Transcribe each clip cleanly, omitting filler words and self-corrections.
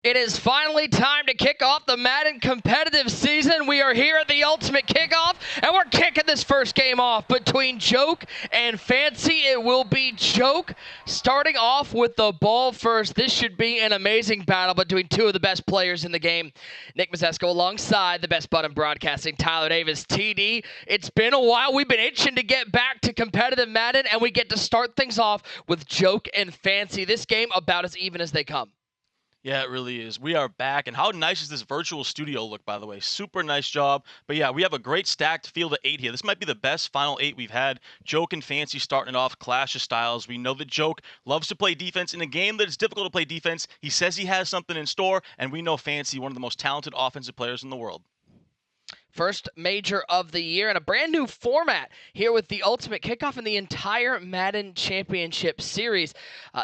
It is finally time to kick off the Madden competitive season. We are here at the Ultimate Kickoff, and we're kicking this first game off between Joke and Fancy. It will be Joke starting off with the ball first. This should be an amazing battle between two of the best players in the game. Nick Mazesco alongside the best button broadcasting, Tyler Davis, TD. It's been a while. We've been itching to get back to competitive Madden, and we get to start things off with Joke and Fancy. This game about as even as they come. Yeah, it really is. We are back, and how nice is this virtual studio look, by the way? Super nice job. But yeah, we have a great stacked field of 8 here. This might be the best final 8 we've had. Joke and Fancy starting it off, clash of styles. We know that Joke loves to play defense. In a game that is difficult to play defense, he says he has something in store, and we know Fancy, one of the most talented offensive players in the world. First major of the year and a brand new format here with the Ultimate Kickoff and the entire Madden Championship Series.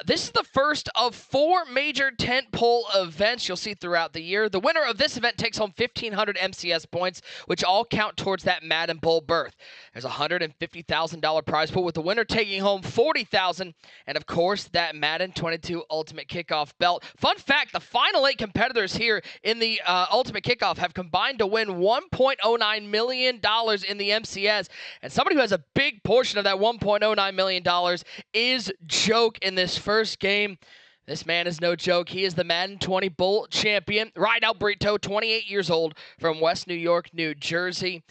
This is the first of 4 major tentpole events you'll see throughout the year. The winner of this event takes home 1,500 MCS points, which all count towards that Madden Bowl berth. There's a $150,000 prize pool with the winner taking home $40,000, and of course that Madden 22 Ultimate Kickoff belt. Fun fact, the final 8 competitors here in the Ultimate Kickoff have combined to win $1.09 million in the MCS, and somebody who has a big portion of that $1.09 million is Joke in this first game. This man is no joke. He is the Madden 20 Bowl champion. Rideout Burrito, 28 years old, from West New York, New Jersey.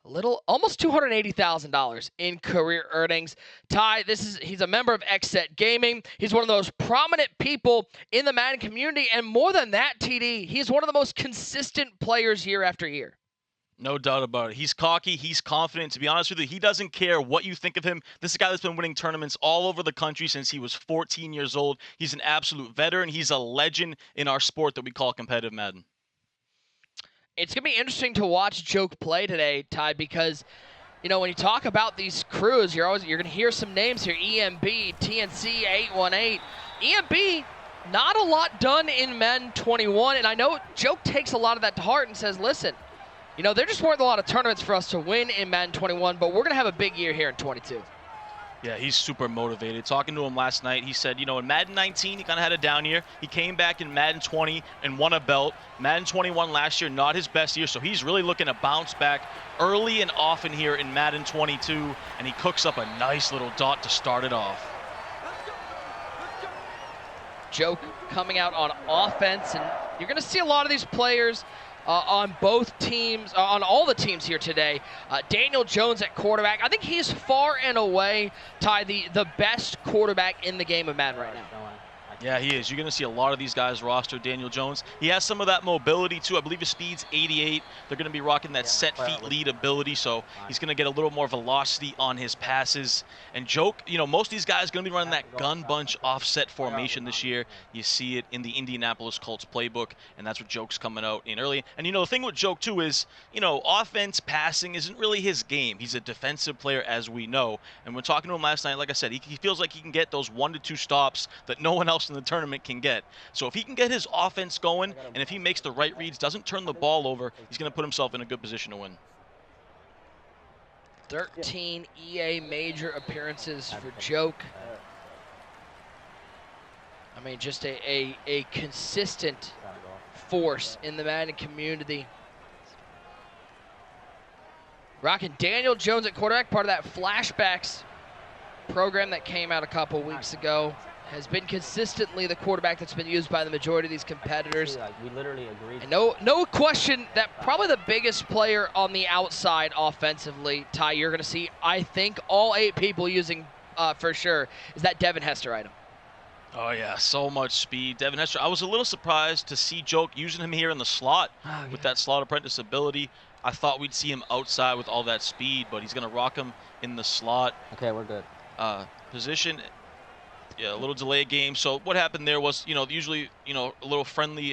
Almost $280,000 in career earnings. Ty, he's a member of XSET Gaming. He's one of those prominent people in the Madden community, and more than that, TD, he's one of the most consistent players year after year. No doubt about it. He's cocky. He's confident. To be honest with you, he doesn't care what you think of him. This is a guy that's been winning tournaments all over the country since he was 14 years old. He's an absolute veteran. He's a legend in our sport that we call competitive Madden. It's going to be interesting to watch Joke play today, Ty, because, you know, when you talk about these crews, you're going to hear some names here. EMB, TNC, 818. EMB, not a lot done in Madden 21, and I know Joke takes a lot of that to heart and says, listen, you know, there just weren't a lot of tournaments for us to win in Madden 21, but we're going to have a big year here in 22. Yeah, he's super motivated. Talking to him last night, he said, you know, in Madden 19, he kind of had a down year. He came back in Madden 20 and won a belt. Madden 21 last year, not his best year, so he's really looking to bounce back early and often here in Madden 22, and he cooks up a nice little dot to start it off. Joke coming out on offense, and you're going to see a lot of these players on both teams, on all the teams here today. Daniel Jones at quarterback. I think he's far and away, Ty, the best quarterback in the game of Madden right now. Yeah, he is. You're going to see a lot of these guys roster Daniel Jones. He has some of that mobility, too. I believe his speed's 88. They're going to be rocking that set feet lead ability, so he's going to get a little more velocity on his passes. And Joke, you know, most of these guys are going to be running that gun bunch offset formation this year. You see it in the Indianapolis Colts playbook, and that's what Joke's coming out in early. And, you know, the thing with Joke, too, is, you know, offense, passing isn't really his game. He's a defensive player, as we know. And when talking to him last night, like I said, he feels like he can get those 1 to 2 stops that no one else in the tournament can get. So if he can get his offense going, and if he makes the right reads, doesn't turn the ball over, he's going to put himself in a good position to win. 13 EA major appearances for Joke. I mean, just a consistent force in the Madden community. Rocking Daniel Jones at quarterback, part of that Flashbacks program that came out a couple weeks ago. Has been consistently the quarterback that's been used by the majority of these competitors. We literally agreed. And no question that probably the biggest player on the outside offensively, Ty, you're going to see, I think, all 8 people using for sure, is that Devin Hester item. Oh, yeah, so much speed. Devin Hester, I was a little surprised to see Joke using him here in the slot with that slot apprentice ability. I thought we'd see him outside with all that speed, but he's going to rock him in the slot. Okay, we're good. Position. Yeah, a little delay game. So what happened there was, you know, usually, you know, a little friendly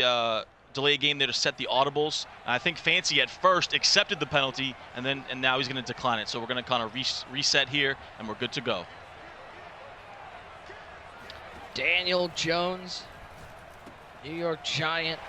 delay game there to set the audibles. And I think Fancy at first accepted the penalty, and now he's going to decline it. So we're going to kind of reset here, and we're good to go. Daniel Jones, New York Giant.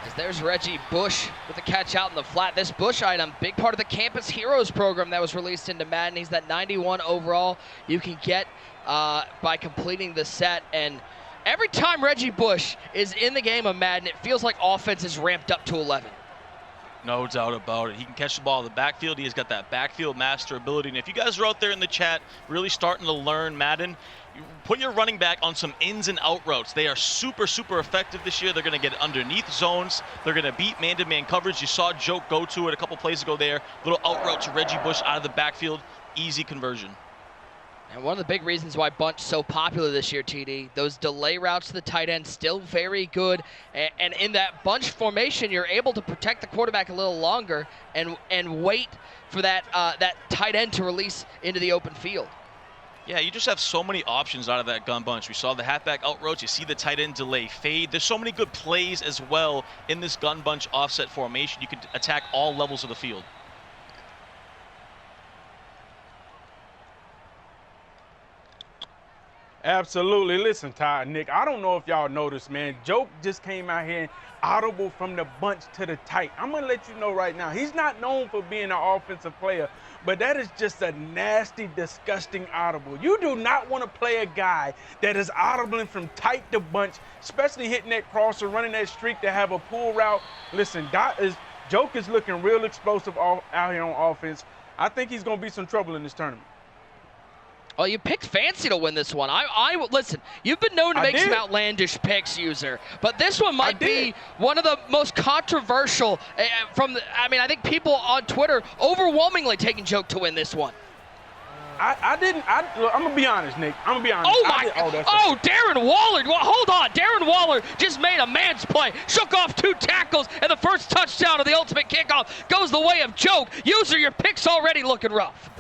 As there's Reggie Bush with the catch out in the flat. This Bush item, big part of the Campus Heroes program that was released into Madden. He's that 91 overall you can get by completing the set. And Every time Reggie Bush is in the game of Madden, it feels like offense is ramped up to 11. No doubt about it. He can catch the ball in the backfield. He has got that backfield master ability. And if you guys are out there in the chat really starting to learn Madden, put your running back on some ins and out routes. They are super, super effective this year. They're going to get underneath zones. They're going to beat man-to-man coverage. You saw Joke go to it a couple plays ago there. Little out route to Reggie Bush out of the backfield. Easy conversion. And one of the big reasons why Bunch's so popular this year, TD, those delay routes to the tight end still very good. And in that bunch formation, you're able to protect the quarterback a little longer and wait for that tight end to release into the open field. Yeah, you just have so many options out of that gun bunch. We saw the halfback out routes. You see the tight end delay fade. There's so many good plays as well in this gun bunch offset formation. You can attack all levels of the field. Absolutely. Listen, Ty, Nick, I don't know if y'all noticed, man. Joke just came out here and audible from the bunch to the tight. I'm going to let you know right now, he's not known for being an offensive player, but that is just a nasty, disgusting audible. You do not want to play a guy that is audibling from tight to bunch, especially hitting that crosser, running that streak to have a pull route. Listen, Joke is looking real explosive out here on offense. I think he's going to be some trouble in this tournament. Oh, you picked Fancy to win this one. Listen, you've been known to make some outlandish picks, user, but this one might be one of the most controversial I think people on Twitter overwhelmingly taking Joke to win this one. I'm going to be honest, Nick. I'm going to be honest. Darren Waller. Well, hold on. Darren Waller just made a man's play. Shook off 2 tackles, and the first touchdown of the Ultimate Kickoff goes the way of Joke. User, your pick's already looking rough.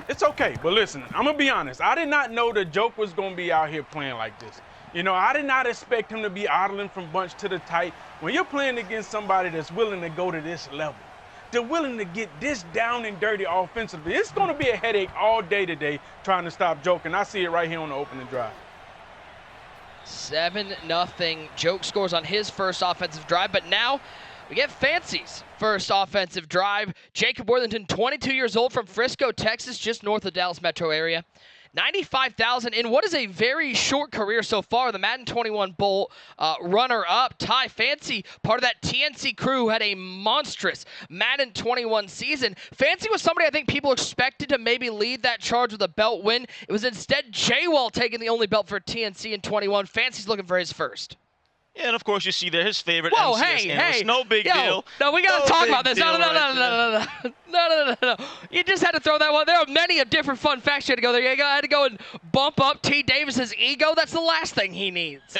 It's okay, but listen, I'm going to be honest. I did not know that Joke was going to be out here playing like this. You know, I did not expect him to be idling from bunch to the tight. When you're playing against somebody that's willing to go to this level, they're willing to get this down and dirty offensively. It's going to be a headache all day today trying to stop Joke, and I see it right here on the opening drive. 7-0. Joke scores on his first offensive drive, but now we get Fancy's first offensive drive. Jacob Worthington, 22 years old from Frisco, Texas, just north of Dallas metro area. 95,000 in what is a very short career so far. The Madden 21 Bowl runner-up. Ty Fancy, part of that TNC crew who had a monstrous Madden 21 season. Fancy was somebody I think people expected to maybe lead that charge with a belt win. It was instead J-Wall taking the only belt for TNC in 21. Fancy's looking for his first. Yeah, and of course you see there his favorite MCS analyst. No big deal. No, we got to talk about this. No. You just had to throw that one. There are many different fun facts you had to go there. You had to go and bump up T. Davis's ego. That's the last thing he needs.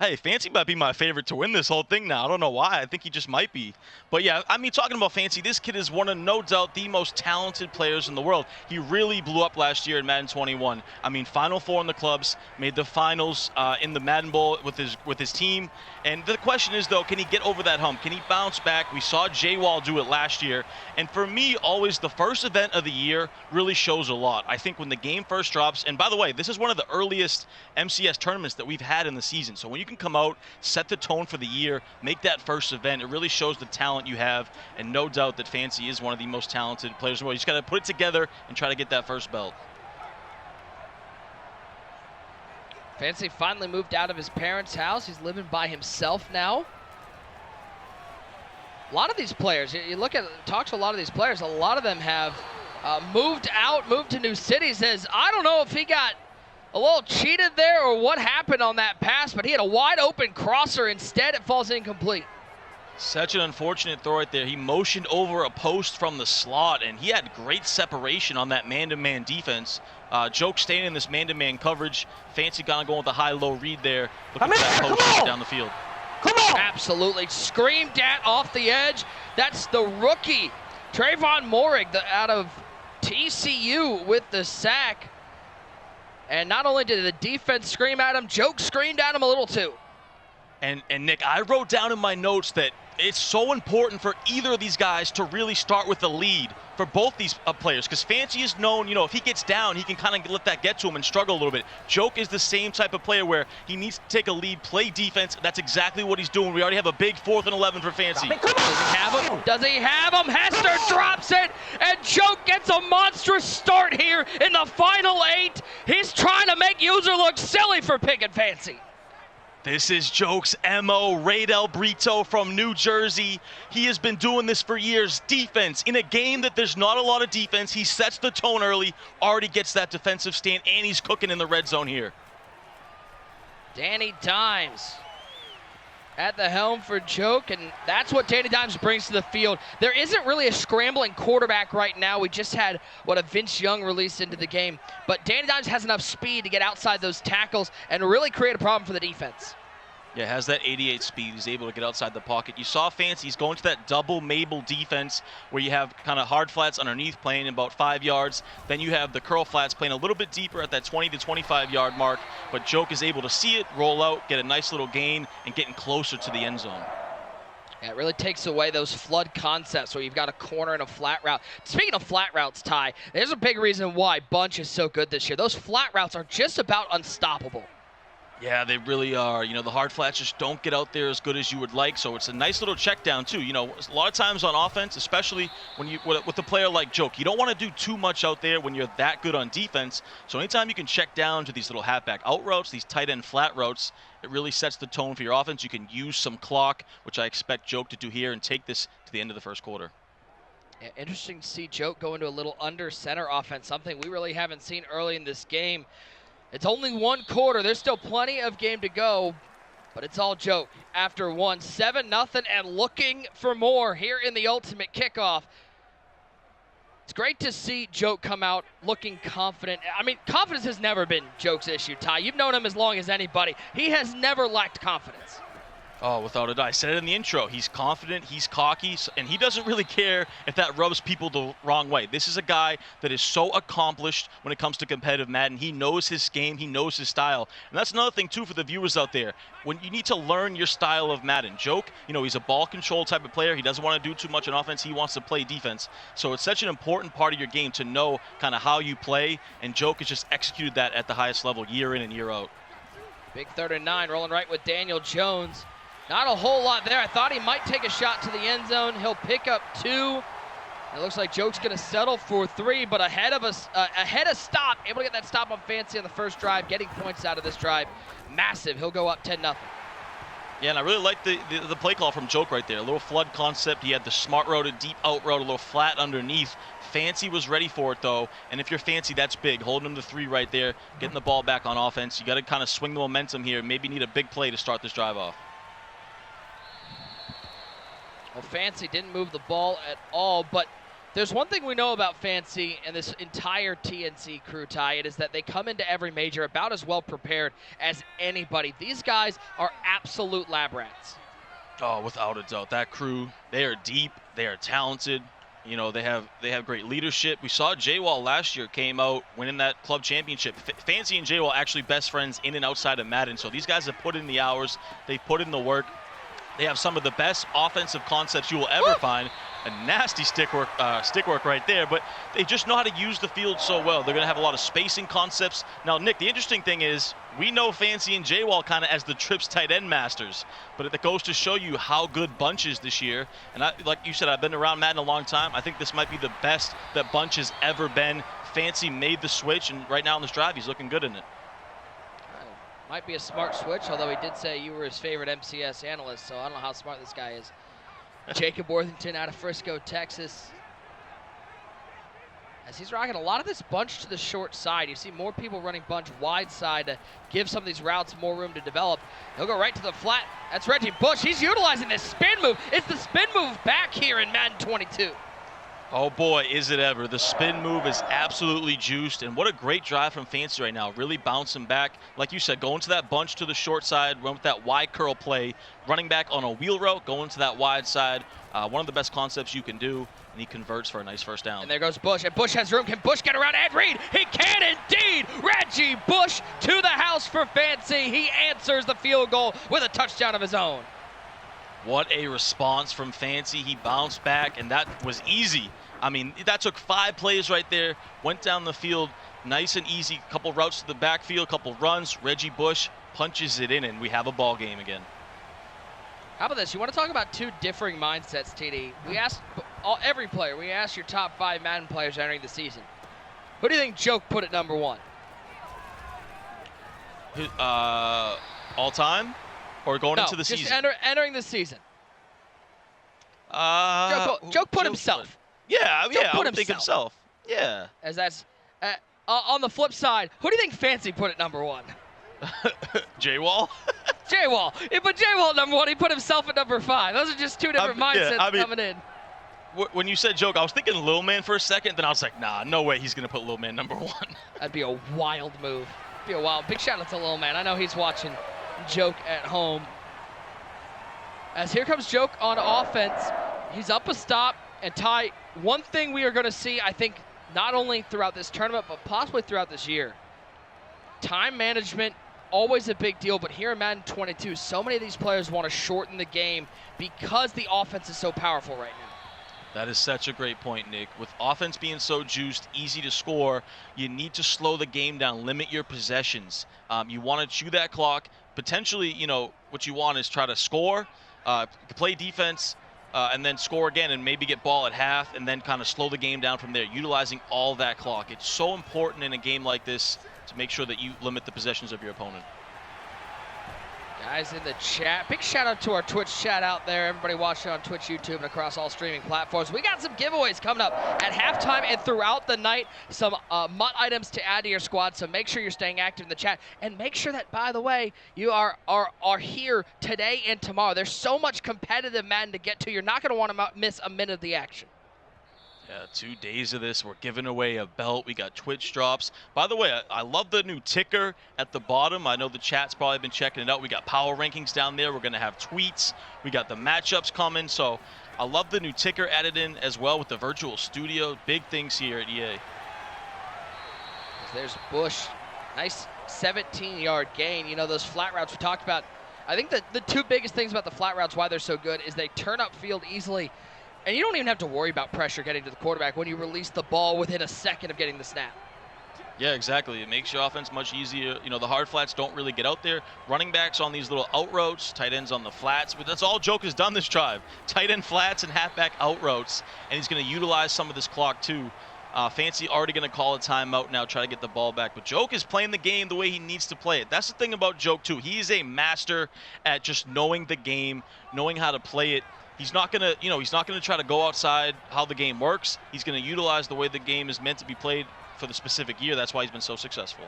Hey, Fancy might be my favorite to win this whole thing now. I don't know why. I think he just might be. But yeah, I mean, talking about Fancy, this kid is one of, no doubt, the most talented players in the world. He really blew up last year in Madden 21. I mean, Final Four in the clubs, made the finals in the Madden Bowl with his team. And the question is, though, can he get over that hump? Can he bounce back? We saw J-Wall do it last year. And for me, always the first event of the year really shows a lot. I think when the game first drops, and by the way, this is one of the earliest MCS tournaments that we've had in the season. So when you can come out, set the tone for the year, make that first event, it really shows the talent you have. And no doubt that Fancy is one of the most talented players in the world. You just got to put it together and try to get that first belt. Fancy finally moved out of his parents' house. He's living by himself now. A lot of these players, you talk to a lot of these players, a lot of them have moved to new cities. I don't know if he got a little cheated there or what happened on that pass, but he had a wide open crosser. Instead, it falls incomplete. Such an unfortunate throw right there. He motioned over a post from the slot, and he had great separation on that man-to-man defense. Joke staying in this man-to-man coverage. Fancy gonna go with the high-low read there. Look at that post down the field. Come on! Absolutely. Screamed at off the edge. That's the rookie, Trayvon Morig, out of TCU with the sack. And not only did the defense scream at him, Joke screamed at him a little too. And Nick, I wrote down in my notes that it's so important for either of these guys to really start with the lead for both these players, because Fancy is known, you know, if he gets down, he can kind of let that get to him and struggle a little bit. Joke is the same type of player where he needs to take a lead, play defense. That's exactly what he's doing. We already have a big 4th and 11 for Fancy. Does he have him? Does he have him? Hester drops it, and Joke gets a monstrous start here in the final 8. He's trying to make User look silly for picking Fancy. This is Joke's MO, Raydel Brito from New Jersey. He has been doing this for years. Defense. In a game that there's not a lot of defense, he sets the tone early, already gets that defensive stand, and he's cooking in the red zone here. Danny Dimes at the helm for Joke, and that's what Danny Dimes brings to the field. There isn't really a scrambling quarterback right now. We just had a Vince Young released into the game, but Danny Dimes has enough speed to get outside those tackles and really create a problem for the defense. Yeah, has that 88 speed. He's able to get outside the pocket. You saw Fancy. He's going to that double Mabel defense where you have kind of hard flats underneath playing about 5 yards. Then you have the curl flats playing a little bit deeper at that 20 to 25 yard mark. But Joke is able to see it, roll out, get a nice little gain, and getting closer to the end zone. Yeah, it really takes away those flood concepts where you've got a corner and a flat route. Speaking of flat routes, Ty, there's a big reason why Bunch is so good this year. Those flat routes are just about unstoppable. Yeah, they really are. You know, the hard flats just don't get out there as good as you would like, so it's a nice little check down too. You know, a lot of times on offense, especially when you with a player like Joke, you don't want to do too much out there when you're that good on defense. So anytime you can check down to these little halfback out routes, these tight end flat routes, it really sets the tone for your offense. You can use some clock, which I expect Joke to do here, and take this to the end of the first quarter. Yeah, interesting to see Joke go into a little under center offense, something we really haven't seen early in this game. It's only 1 quarter. There's still plenty of game to go, but it's all Joke after 1. 7-0 and looking for more here in the Ultimate Kickoff. It's great to see Joke come out looking confident. I mean, confidence has never been Joke's issue, Ty. You've known him as long as anybody. He has never lacked confidence. Oh, without a doubt. I said it in the intro. He's confident, he's cocky, and he doesn't really care if that rubs people the wrong way. This is a guy that is so accomplished when it comes to competitive Madden. He knows his game, he knows his style. And that's another thing, too, for the viewers out there. When you need to learn your style of Madden. Joke, you know, he's a ball control type of player. He doesn't want to do too much on offense. He wants to play defense. So it's such an important part of your game to know kind of how you play, and Joke has just executed that at the highest level year in and year out. Big 3rd and 9, rolling right with Daniel Jones. Not a whole lot there. I thought he might take a shot to the end zone. He'll pick up 2. It looks like Joke's going to settle for 3, but ahead of stop, able to get that stop on Fancy on the first drive, getting points out of this drive. Massive. He'll go up 10-0. Yeah, and I really like the play call from Joke right there. A little flood concept. He had the smart route, a deep out route, a little flat underneath. Fancy was ready for it, though, and if you're Fancy, that's big. Holding him to 3 right there, getting the ball back on offense. You got to kind of swing the momentum here. Maybe need a big play to start this drive off. Well, Fancy didn't move the ball at all, but there's one thing we know about Fancy and this entire TNC crew, Ty. It is that they come into every major about as well prepared as anybody. These guys are absolute lab rats. Oh, without a doubt. That crew, they are deep, they are talented. You know, they have great leadership. We saw J-Wall last year came out winning that club championship. Fancy and J-Wall actually best friends in and outside of Madden. So these guys have put in the hours, they've put in the work. They have some of the best offensive concepts you will ever find. A nasty stick work right there, but they just know how to use the field so well. They're going to have a lot of spacing concepts. Now, Nick, the interesting thing is we know Fancy and J-Wall kind of as the Trips tight end masters, but it goes to show you how good Bunch is this year. And like you said, I've been around Madden a long time. I think this might be the best that Bunch has ever been. Fancy made the switch, and right now on this drive, he's looking good in it. Might be a smart switch, although he did say you were his favorite MCS analyst, so I don't know how smart this guy is. Jacob Worthington out of Frisco, Texas. As he's rocking a lot of this bunch to the short side. You see more people running bunch wide side to give some of these routes more room to develop. He'll go right to the flat. That's Reggie Bush. He's utilizing this spin move. It's the spin move back here in Madden 22. Oh boy, is it ever. The spin move is absolutely juiced, and what a great drive from Fancy right now. Really bouncing back. Like you said, going to that bunch to the short side, run with that wide curl play, running back on a wheel route, going to that wide side. One of the best concepts you can do, and he converts for a nice first down. And there goes Bush, and Bush has room. Can Bush get around Ed Reed? He can indeed! Reggie Bush to the house for Fancy. He answers the field goal with a touchdown of his own. What a response from Fancy. He bounced back, and that was easy. I mean, that took 5 plays right there, went down the field, nice and easy. Couple routes to the backfield, couple runs. Reggie Bush punches it in, and we have a ball game again. How about this? You want to talk about 2 differing mindsets, TD? We asked every player, we asked your top 5 Madden players entering the season. Who do you think Joke put at number 1? All time? Or going into the season? Entering the season. Joke put himself. Yeah, Joke I would think himself. Yeah. As that's on the flip side, who do you think Fancy put at number 1? J-Wall? J-Wall. He put J-Wall at number 1. He put himself at number 5. Those are just 2 different mindsets coming in. When you said Joke, I was thinking Lil Man for a second. Then I was like, nah, no way he's going to put Lil Man number 1. That'd be a wild move. Be a wild. Big shout out to Lil Man. I know he's watching Joke at home. As here comes Joke on offense. He's up a stop. And Ty, one thing we are going to see, I think, not only throughout this tournament, but possibly throughout this year. Time management, always a big deal, but here in Madden 22, so many of these players want to shorten the game because the offense is so powerful right now. That is such a great point, Nick. With offense being so juiced, easy to score, you need to slow the game down, limit your possessions. You want to chew that clock. Potentially, what you want is try to score, play defense, and then score again and maybe get ball at half and then kind of slow the game down from there, utilizing all that clock. It's so important in a game like this to make sure that you limit the possessions of your opponent. Guys in the chat, big shout out to our Twitch chat out there. Everybody watching on Twitch, YouTube, and across all streaming platforms. We got some giveaways coming up at halftime and throughout the night. Some MUT items to add to your squad, so make sure you're staying active in the chat. And make sure that, by the way, you are here today and tomorrow. There's so much competitive Madden to get to. You're not going to want to miss a minute of the action. Yeah, 2 days of this. We're giving away a belt. We got Twitch drops. By the way, I love the new ticker at the bottom. I know the chat's probably been checking it out. We got power rankings down there. We're going to have tweets. We got the matchups coming. So I love the new ticker added in as well with the virtual studio. Big things here at EA. There's Bush. Nice 17-yard gain. Those flat routes we talked about. I think that the 2 biggest things about the flat routes, why they're so good, is they turn up field easily. And you don't even have to worry about pressure getting to the quarterback when you release the ball within a second of getting the snap. Yeah, exactly. It makes your offense much easier. The hard flats don't really get out there. Running backs on these little out routes, tight ends on the flats. But that's all Joke has done this drive. Tight end flats and halfback out routes. And he's going to utilize some of this clock too. Fancy already going to call a timeout now, try to get the ball back. But Joke is playing the game the way he needs to play it. That's the thing about Joke too. He is a master at just knowing the game, knowing how to play it. He's not gonna, he's not gonna try to go outside how the game works. He's gonna utilize the way the game is meant to be played for the specific year. That's why he's been so successful.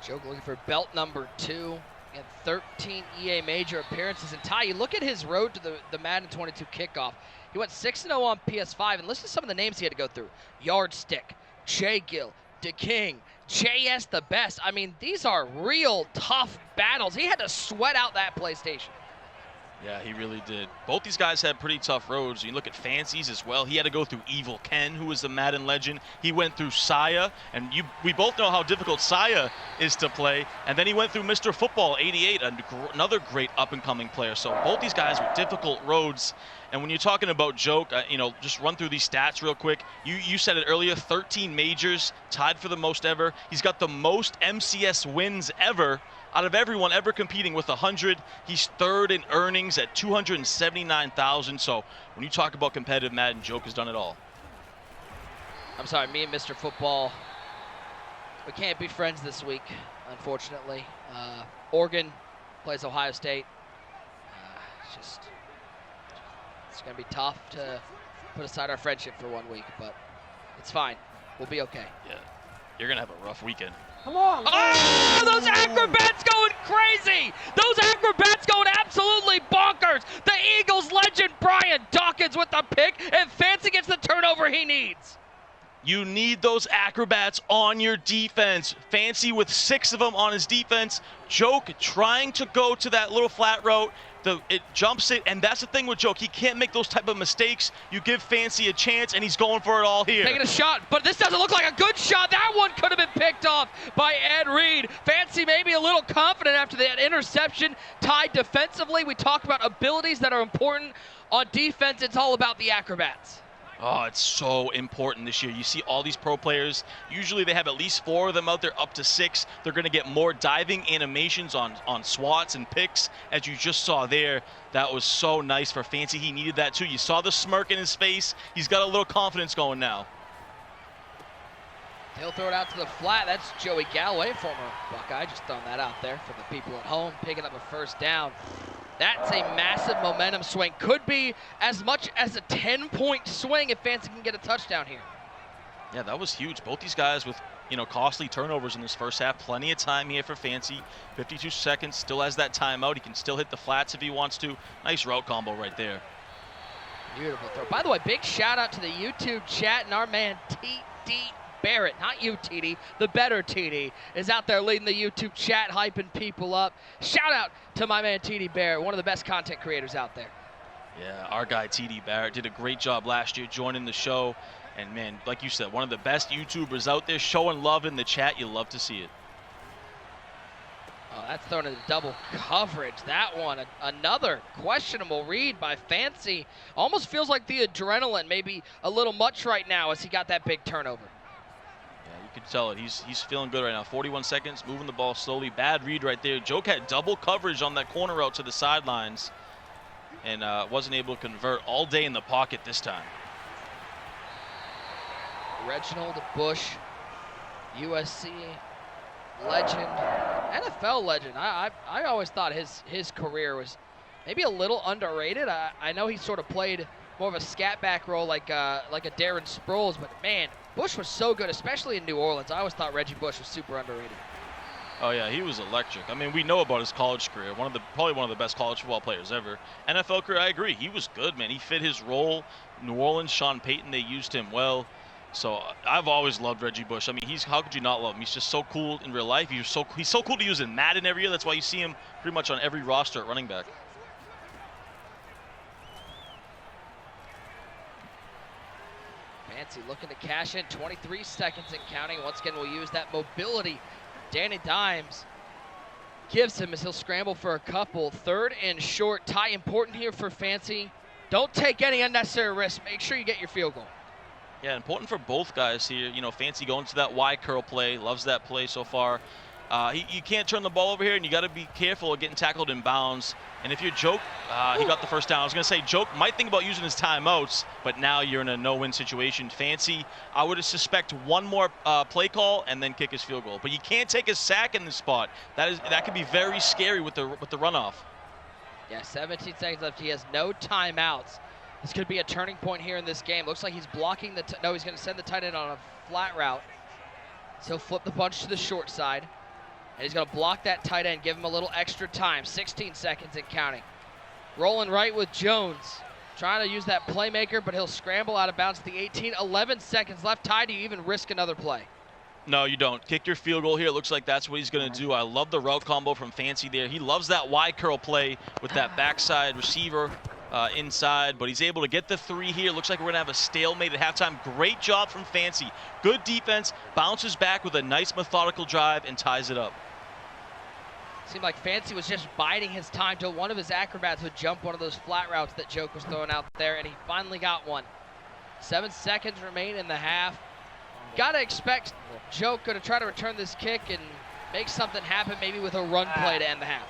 Joke looking for belt number 2 and 13 EA major appearances. And Ty, you look at his road to the Madden 22 kickoff. He went 6-0 on PS5, and listen to some of the names he had to go through: Yardstick, J Gill, DeKing, JS the Best. I mean, these are real tough battles. He had to sweat out that PlayStation. Yeah, he really did. Both these guys had pretty tough roads. You look at Fancy's as well. He had to go through Evil Ken, who was the Madden legend. He went through Saya, and we both know how difficult Saya is to play. And then he went through Mr. Football 88, another great up-and-coming player. So both these guys were difficult roads. And when you're talking about Joke, just run through these stats real quick. You said it earlier, 13 majors, tied for the most ever. He's got the most MCS wins ever out of everyone ever competing with 100. He's 3rd in earnings at 279,000. So when you talk about competitive Madden, Joke has done it all. I'm sorry, me and Mr. Football, we can't be friends this week, unfortunately. Oregon plays Ohio State. It's going to be tough to put aside our friendship for 1 week, but it's fine. We'll be okay. Yeah, you're going to have a rough weekend. Come on. Oh, those acrobats going crazy. Those acrobats going absolutely bonkers. The Eagles legend Brian Dawkins with the pick, and Fancy gets the turnover he needs. You need those acrobats on your defense. Fancy with 6 of them on his defense. Joke trying to go to that little flat route. It jumps it, and that's the thing with Joke. He can't make those type of mistakes. You give Fancy a chance, and he's going for it all here. Taking a shot, but this doesn't look like a good shot. That one could have been picked off by Ed Reed. Fancy maybe a little confident after that interception. Tied defensively. We talk about abilities that are important. On defense, it's all about the acrobats. Oh, it's so important this year. You see all these pro players, usually they have at least 4 of them out there, up to 6. They're going to get more diving animations on swats and picks, as you just saw there. That was so nice for Fancy. He needed that too. You saw the smirk in his face. He's got a little confidence going now. He'll throw it out to the flat. That's Joey Galloway, former Buckeye, just throwing that out there for the people at home, picking up a first down. That's a massive momentum swing. Could be as much as a 10-point swing if Fancy can get a touchdown here. Yeah, that was huge. Both these guys with, costly turnovers in this first half. Plenty of time here for Fancy. 52 seconds, still has that timeout. He can still hit the flats if he wants to. Nice route combo right there. Beautiful throw. By the way, big shout out to the YouTube chat and our man TD Barrett, not you, TD, the better TD, is out there leading the YouTube chat, hyping people up. Shout out to my man TD Barrett, one of the best content creators out there. Yeah, our guy TD Barrett did a great job last year joining the show. And man, like you said, one of the best YouTubers out there, showing love in the chat. You love to see it. Oh, that's thrown into double coverage. That one, another questionable read by Fancy. Almost feels like the adrenaline maybe a little much right now as he got that big turnover. You can tell it. He's feeling good right now. 41 seconds, moving the ball slowly. Bad read right there. Joke had double coverage on that corner route to the sidelines and wasn't able to convert all day in the pocket this time. Reginald Bush, USC legend, NFL legend. I always thought his career was maybe a little underrated. I know he sort of played more of a scat back role like a Darren Sproles, but man, Bush was so good, especially in New Orleans. I always thought Reggie Bush was super underrated. Oh yeah, he was electric. I mean, we know about his college career. Probably one of the best college football players ever. NFL career, I agree. He was good, man. He fit his role. New Orleans, Sean Payton, they used him well. So I've always loved Reggie Bush. I mean, how could you not love him? He's just so cool in real life. He's so cool to use in Madden every year. That's why you see him pretty much on every roster at running back. Fancy looking to cash in, 23 seconds and counting. Once again, we'll use that mobility. Danny Dimes gives him as he'll scramble for a couple. 3rd and short. Tie important here for Fancy. Don't take any unnecessary risks. Make sure you get your field goal. Yeah, important for both guys here. Fancy going to that Y curl play. Loves that play so far. You can't turn the ball over here, and you got to be careful of getting tackled in bounds. And if you're Joke, he got the first down. I was going to say Joke might think about using his timeouts, but now you're in a no-win situation. Fancy, I would suspect one more play call and then kick his field goal. But you can't take a sack in this spot. That could be very scary with the runoff. Yeah, 17 seconds left. He has no timeouts. This could be a turning point here in this game. Looks like he's blocking no, he's going to send the tight end on a flat route. So he'll flip the bunch to the short side. And he's going to block that tight end, give him a little extra time. 16 seconds and counting. Rolling right with Jones. Trying to use that playmaker, but he'll scramble out of bounds at the 18. 11 seconds left. Ty, do you even risk another play? No, you don't. Kick your field goal here. It looks like that's what he's going to do. I love the route combo from Fancy there. He loves that Y curl play with that backside receiver inside, but he's able to get the 3 here. Looks like we're going to have a stalemate at halftime. Great job from Fancy. Good defense. Bounces back with a nice methodical drive and ties it up. Seemed like Fancy was just biding his time till one of his acrobats would jump one of those flat routes that Joke was throwing out there, and he finally got one. 7 seconds remain in the half. Got to expect Joke to try to return this kick and make something happen, maybe with a run play to end the half.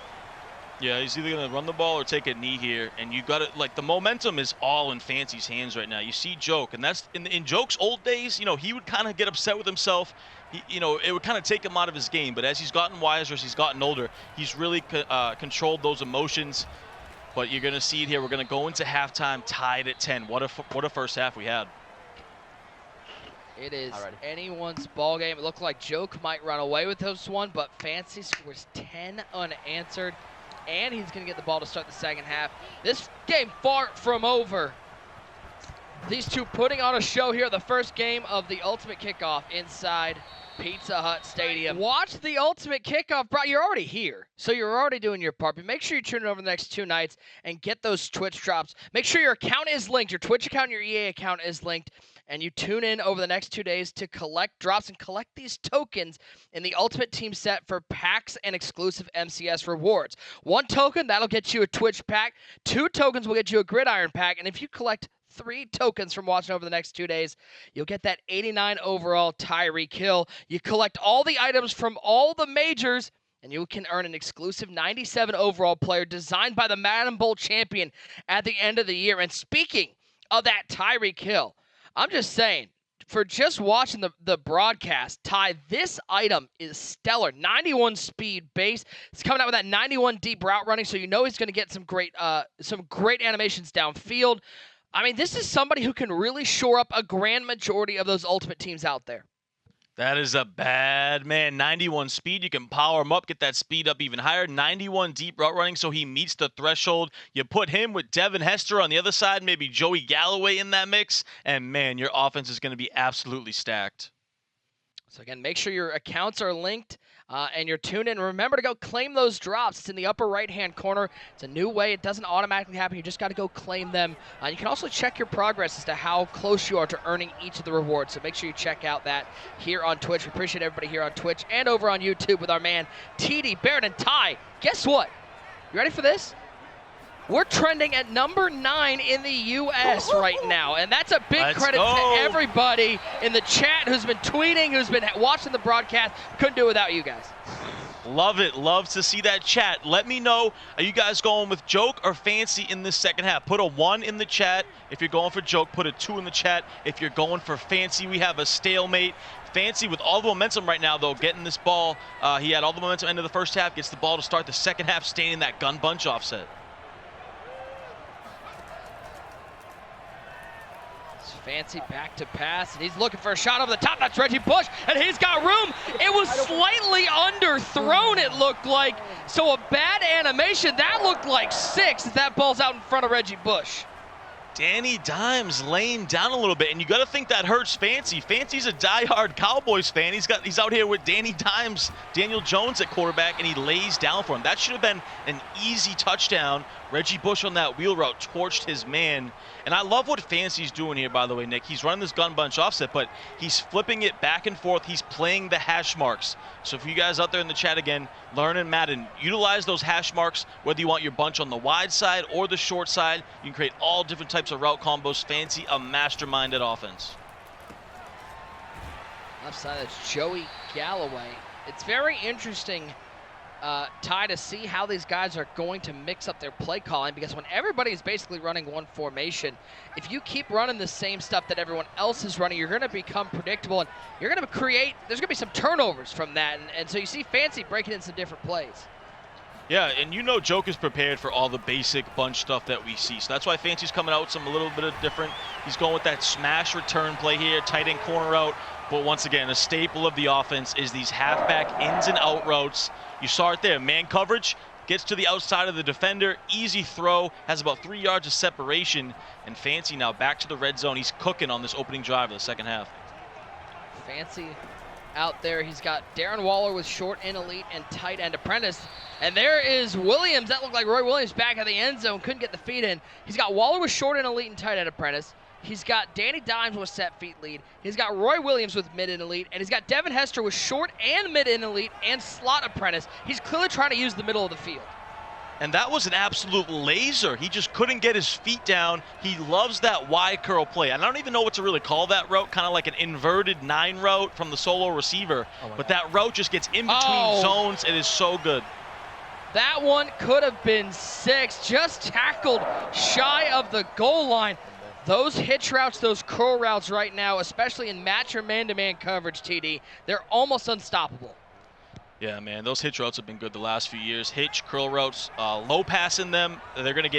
Yeah, he's either going to run the ball or take a knee here, and you got to, the momentum is all in Fancy's hands right now. You see Joke, and that's in Joke's old days, he would kind of get upset with himself. It would kind of take him out of his game, but as he's gotten wiser, as he's gotten older, he's really controlled those emotions. But you're going to see it here. We're going to go into halftime tied at 10. What a first half we had. It is anyone's ball game. It looked like Joke might run away with this one, but Fancy scores 10 unanswered, and he's going to get the ball to start the second half. This game far from over. These two putting on a show here, the first game of the Ultimate Kickoff inside Pizza Hut Stadium. Watch the Ultimate Kickoff, bro. You're already here, so you're already doing your part. But make sure you tune in over the next 2 nights and get those Twitch drops. Make sure your account is linked, your Twitch account and your EA account is linked, and you tune in over the next 2 days to collect drops and collect these tokens in the Ultimate Team set for packs and exclusive MCS rewards. 1 token, that'll get you a Twitch pack. 2 tokens will get you a Gridiron pack, and if you collect 3 tokens from watching over the next 2 days, you'll get that 89 overall Tyreek Hill. You collect all the items from all the majors, and you can earn an exclusive 97 overall player designed by the Madden Bowl champion at the end of the year. And speaking of that Tyreek Hill, I'm just saying, for just watching the broadcast, Ty, this item is stellar. 91 speed base. It's coming out with that 91 deep route running, so you know he's going to get some great animations downfield. I mean, this is somebody who can really shore up a grand majority of those Ultimate teams out there. That is a bad man. 91 speed. You can power him up, get that speed up even higher. 91 deep route running, so he meets the threshold. You put him with Devin Hester on the other side, maybe Joey Galloway in that mix, and man, your offense is going to be absolutely stacked. So again, make sure your accounts are linked and you're tuned in. Remember to go claim those drops. It's in the upper right-hand corner. It's a new way. It doesn't automatically happen. You just got to go claim them. You can also check your progress as to how close you are to earning each of the rewards. So make sure you check out that here on Twitch. We appreciate everybody here on Twitch and over on YouTube with our man TD Barrett and Ty. Guess what? You ready for this? We're trending at number 9 in the U.S. right now, and that's a big credit to everybody in the chat who's been tweeting, who's been watching the broadcast. Couldn't do it without you guys. Love it. Love to see that chat. Let me know, are you guys going with joke or fancy in this second half? Put a 1 in the chat if you're going for joke. Put a 2 in the chat if you're going for fancy. We have a stalemate. Fancy with all the momentum right now, though, getting this ball. He had all the momentum into the first half, gets the ball to start the second half, staying in that gun bunch offset. Fancy back to pass, and he's looking for a shot over the top. That's Reggie Bush, and he's got room. It was slightly underthrown, it looked like. So a bad animation. That looked like 6 as that ball's out in front of Reggie Bush. Danny Dimes laying down a little bit, and you got to think that hurts Fancy. Fancy's a diehard Cowboys fan. He's out here with Danny Dimes, Daniel Jones at quarterback, and he lays down for him. That should have been an easy touchdown. Reggie Bush on that wheel route torched his man. And I love what Fancy's doing here, by the way, Nick. He's running this gun bunch offset, but he's flipping it back and forth. He's playing the hash marks. So if you guys out there in the chat again, learning Madden, utilize those hash marks, whether you want your bunch on the wide side or the short side. You can create all different types of route combos. Fancy, a mastermind at offense. Left side, that's Joey Galloway. It's very interesting, Ty, to see how these guys are going to mix up their play calling, because when everybody is basically running one formation, if you keep running the same stuff that everyone else is running, you're going to become predictable, and you're going to create, there's going to be some turnovers from that, and so you see Fancy breaking in some different plays. Yeah, and you know Joke is prepared for all the basic bunch stuff that we see. So that's why Fancy's coming out with a little bit of different. He's going with that smash return play here, tight end corner out. But once again, a staple of the offense is these halfback ins and out routes. You saw it there, man coverage, gets to the outside of the defender, easy throw, has about 3 yards of separation, and Fancy now back to the red zone. He's cooking on this opening drive of the second half. Fancy out there. He's got Darren Waller with short end elite and tight end apprentice. And there is Williams. That looked like Roy Williams back at the end zone. Couldn't get the feet in. He's got Waller with short end elite and tight end apprentice. He's got Danny Dimes with set feet lead. He's got Roy Williams with mid and elite. And he's got Devin Hester with short and mid and elite and slot apprentice. He's clearly trying to use the middle of the field. And that was an absolute laser. He just couldn't get his feet down. He loves that Y curl play. And I don't even know what to really call that route, kind of like an inverted 9 route from the solo receiver. But that route just gets in between zones. It is so good. That one could have been 6, just tackled shy of the goal line. Those hitch routes, those curl routes right now, especially in match or man-to-man coverage, TD, they're almost unstoppable. Yeah, man, those hitch routes have been good the last few years. Hitch, curl routes, low pass in them. They're gonna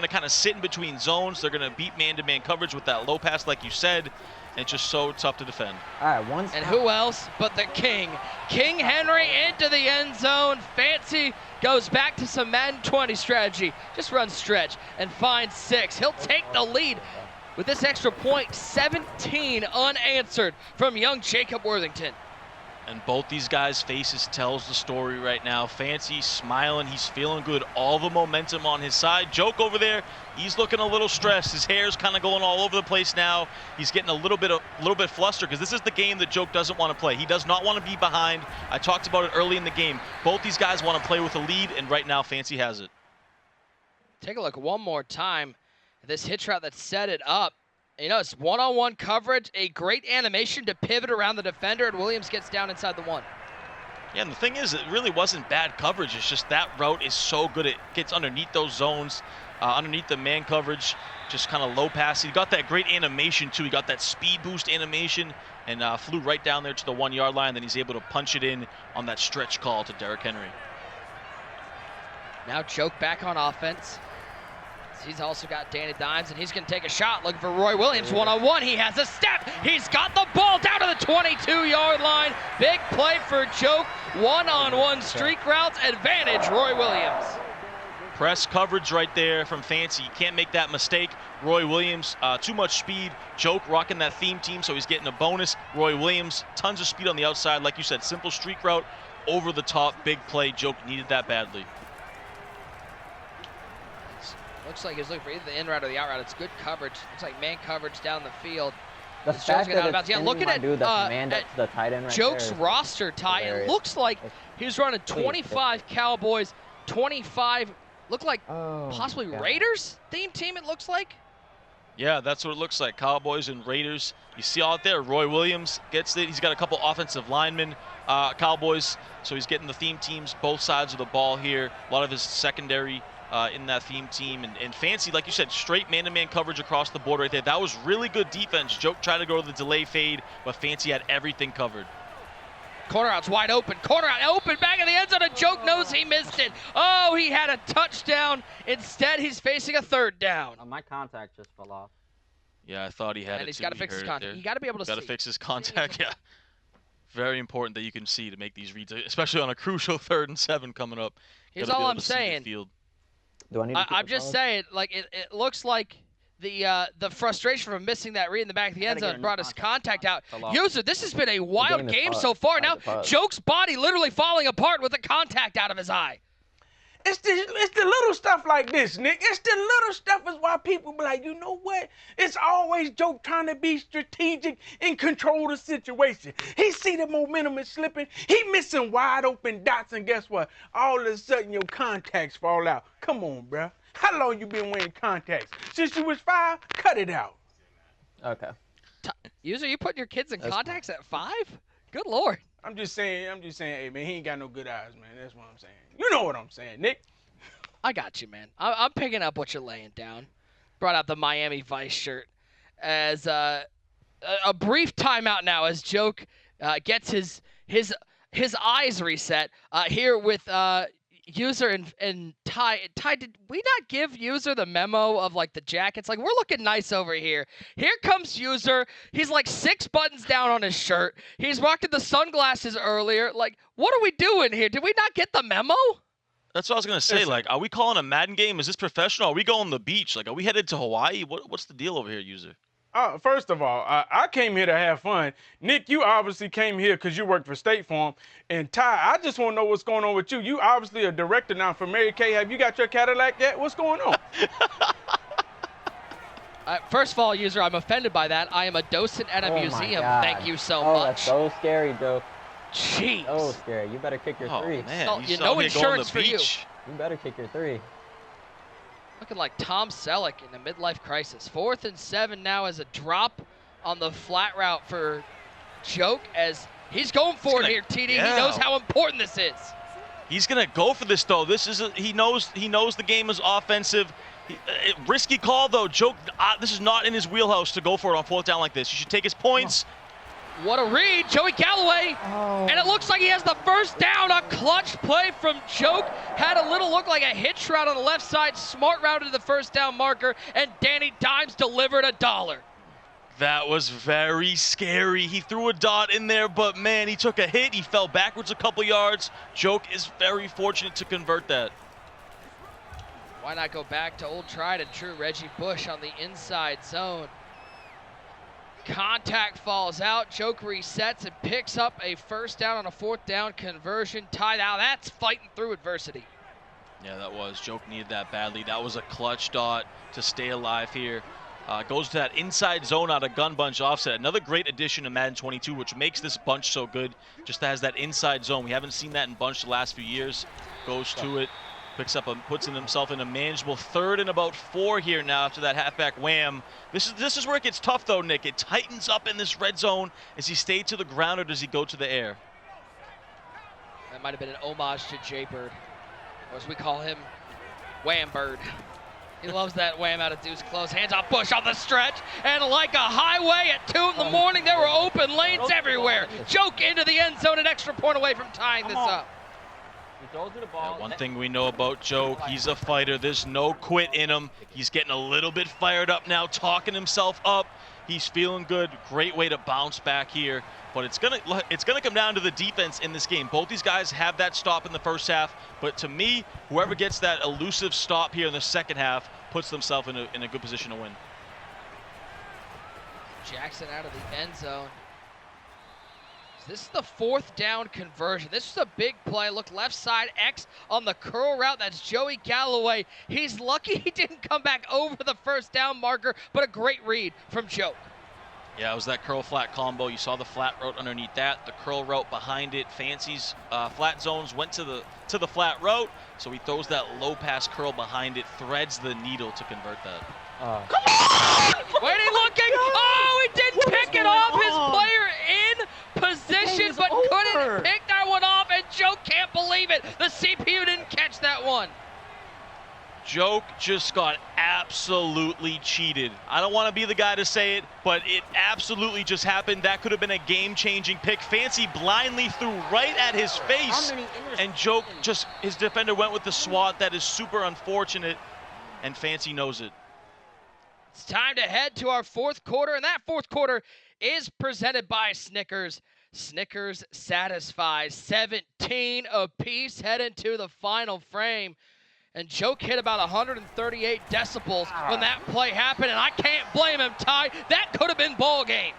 kind of sit in between zones. They're gonna beat man-to-man coverage with that low pass, like you said. And it's just so tough to defend. All right, one. And who else but the King? King Henry into the end zone. Fancy goes back to some Madden 20 strategy. Just run stretch and find 6. He'll take the lead. with this extra point, 17 unanswered from young Jacob Worthington. And both these guys' faces tells the story right now. Fancy smiling, he's feeling good, all the momentum on his side. Joke over there, he's looking a little stressed. His hair's kind of going all over the place now. He's getting a little bit flustered because this is the game that Joke doesn't want to play. He does not want to be behind. I talked about it early in the game. Both these guys want to play with a lead, and right now Fancy has it. Take a look one more time at this hitch route that set it up. You know, it's one-on-one coverage, a great animation to pivot around the defender, and Williams gets down inside the 1. Yeah, and the thing is, it really wasn't bad coverage. It's just that route is so good. It gets underneath those zones, underneath the man coverage, just kind of low pass. He got that great animation, too. He got that speed boost animation and flew right down there to the 1 yard line. Then he's able to punch it in on that stretch call to Derrick Henry. Now Joke back on offense. He's also got Danny Dimes, and he's going to take a shot looking for Roy Williams. One-on-one, he has a step. He's got the ball down to the 22-yard line. Big play for Joke. One-on-one streak routes, advantage Roy Williams. Press coverage right there from Fancy. You can't make that mistake. Roy Williams, too much speed. Joke rocking that theme team, so he's getting a bonus. Roy Williams, tons of speed on the outside. Like you said, simple streak route, over the top, big play. Joke needed that badly. Looks like he's looking for either the in route or the out route. It's good coverage. Looks like man coverage down the field. The fact that it's looking at dude that's manned up to the tight end right Joke's there roster, Ty. It looks like he's running 25 Cowboys, 25, look like possibly Raiders theme team, it looks like. Yeah, that's what it looks like. Cowboys and Raiders. You see out there, Roy Williams gets it. He's got a couple offensive linemen, Cowboys, so he's getting the theme teams both sides of the ball here. A lot of his secondary in that theme team. And Fancy, like you said, straight man-to-man coverage across the board right there. That was really good defense. Joke tried to go to the delay fade, but Fancy had everything covered. Corner out's wide open. Corner out open, back of the end zone. A Joke knows he missed it. Oh, he had a touchdown. Instead, he's facing a 3rd down. My contact just fell off. Yeah, I thought he had and it he's too. got to fix his contact. You got to be able to see. Got to fix his contact, yeah. Very important that you can see to make these reads, especially on a crucial 3rd and 7 coming up. Here's all I'm saying. Do I need to I'm just saying, like it looks like the frustration from missing that read in the back of the end zone brought his contact out. User, this has been a wild game so far. Now Joke's body literally falling apart with the contact out of his eye. It's the little stuff like this, Nick. It's the little stuff is why people be like, you know what? It's always Joke trying to be strategic and control the situation. He see the momentum is slipping. He missing wide open dots, and guess what? All of a sudden, your contacts fall out. Come on, bruh. How long you been wearing contacts? Since you was 5? Cut it out. Okay. User, you putting your kids in contacts at 5? Good Lord. I'm just saying, hey, man, he ain't got no good eyes, man. That's what I'm saying. You know what I'm saying, Nick. I got you, man. I'm picking up what you're laying down. Brought out the Miami Vice shirt as a brief timeout now as Joke gets his eyes reset here with User and Ty. Ty, did we not give User the memo of like the jackets? Like, we're looking nice over here. Here comes User. He's like 6 buttons down on his shirt. He's rocking the sunglasses earlier. Like, what are we doing here? Did we not get the memo? That's what I was going to say. Like, are we calling a Madden game? Is this professional? Are we going to the beach? Like, are we headed to Hawaii? What's the deal over here, User? First of all, I came here to have fun. Nick, you obviously came here because you work for State Farm. And Ty, I just want to know what's going on with you. You obviously a director now for Mary Kay. Have you got your Cadillac yet? What's going on? First of all, User, I'm offended by that. I am a docent at a museum. Thank you so much. That's so scary, Joke. Jeez. So scary. You better kick your 3. Man, no insurance for you. You better kick your 3. Looking like Tom Selleck in a midlife crisis. 4th and 7 now as a drop on the flat route for Joke as he's going for it here, TD. Yeah. He knows how important this is. He's going to go for this, though. He knows the game is offensive. Risky call, though. Joke, this is not in his wheelhouse to go for it on 4th down like this. You should take his points. What a read, Joey Galloway. And it looks like he has the 1st down. A clutch play from Joke. Had a little look like a hitch route on the left side. Smart route to the 1st down marker. And Danny Dimes delivered $1. That was very scary. He threw a dot in there, but man, he took a hit. He fell backwards a couple yards. Joke is very fortunate to convert that. Why not go back to old tried and true Reggie Bush on the inside zone? Contact falls out. Joke resets and picks up a first down on a 4th down conversion. Tie. Now that's fighting through adversity. Yeah, that was. Joke needed that badly. That was a clutch dot to stay alive here. Goes to that inside zone out of gun bunch offset. Another great addition to Madden 22, which makes this bunch so good. Just has that inside zone. We haven't seen that in bunch the last few years. Goes to it, picks up, puts himself in a manageable 3rd and about 4 here now after that halfback wham. This is where it gets tough though, Nick. It tightens up in this red zone. Does he stay to the ground or does he go to the air? That might have been an homage to Jay Bird, or as we call him, Wham Bird. He loves that wham out of deuce close. Hands off Bush on the stretch. And like a highway at 2 in the morning, there were open lanes everywhere. Joke into the end zone, an extra point away from tying this up. He throws it a ball. One thing we know about Joke, he's a fighter. There's no quit in him. He's getting a little bit fired up now, talking himself up. He's feeling good. Great way to bounce back here. But it's gonna come down to the defense in this game. Both these guys have that stop in the first half, but to me, whoever gets that elusive stop here in the second half puts themselves in a good position to win. Jackson out of the end zone. This is the 4th down conversion. This is a big play. Look, left side X on the curl route. That's Joey Galloway. He's lucky he didn't come back over the first down marker, but a great read from Joke. Yeah, it was that curl flat combo. You saw the flat route underneath that, the curl route behind it. Fancy's flat zones went to the flat route, so he throws that low pass curl behind it, threads the needle to convert that. Come on! Wait, he looking. Oh, he didn't pick it off. His player in position, but couldn't pick that one off, and Joke can't believe it. The CPU didn't catch that one. Joke just got absolutely cheated. I don't want to be the guy to say it, but it absolutely just happened. That could have been a game-changing pick. Fancy blindly threw right at his face, and Joke just, his defender went with the swat. That is super unfortunate, and Fancy knows it. It's time to head to our 4th quarter, and that 4th quarter is presented by Snickers. Snickers satisfies 17 apiece heading to the final frame. And Joke hit about 138 decibels when that play happened, and I can't blame him, Ty. That could have been ball game.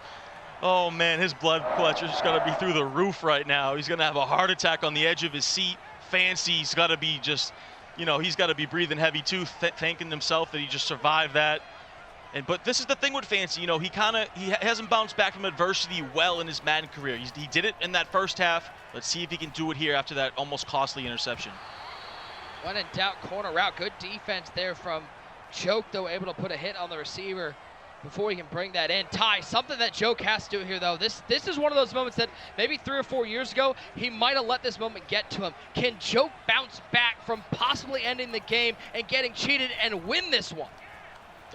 Oh, man, his blood pressure's just got to be through the roof right now. He's going to have a heart attack on the edge of his seat. Fancy's got to be just, you know, he's got to be breathing heavy, too, thanking himself that he just survived that. But this is the thing with Fancy, you know, he hasn't bounced back from adversity well in his Madden career. He did it in that first half. Let's see if he can do it here after that almost costly interception. When in doubt, corner route. Good defense there from Joke, though, able to put a hit on the receiver before he can bring that in. Ty, something that Joke has to do here, though. This is one of those moments that maybe 3 or 4 years ago, he might have let this moment get to him. Can Joke bounce back from possibly ending the game and getting cheated and win this one?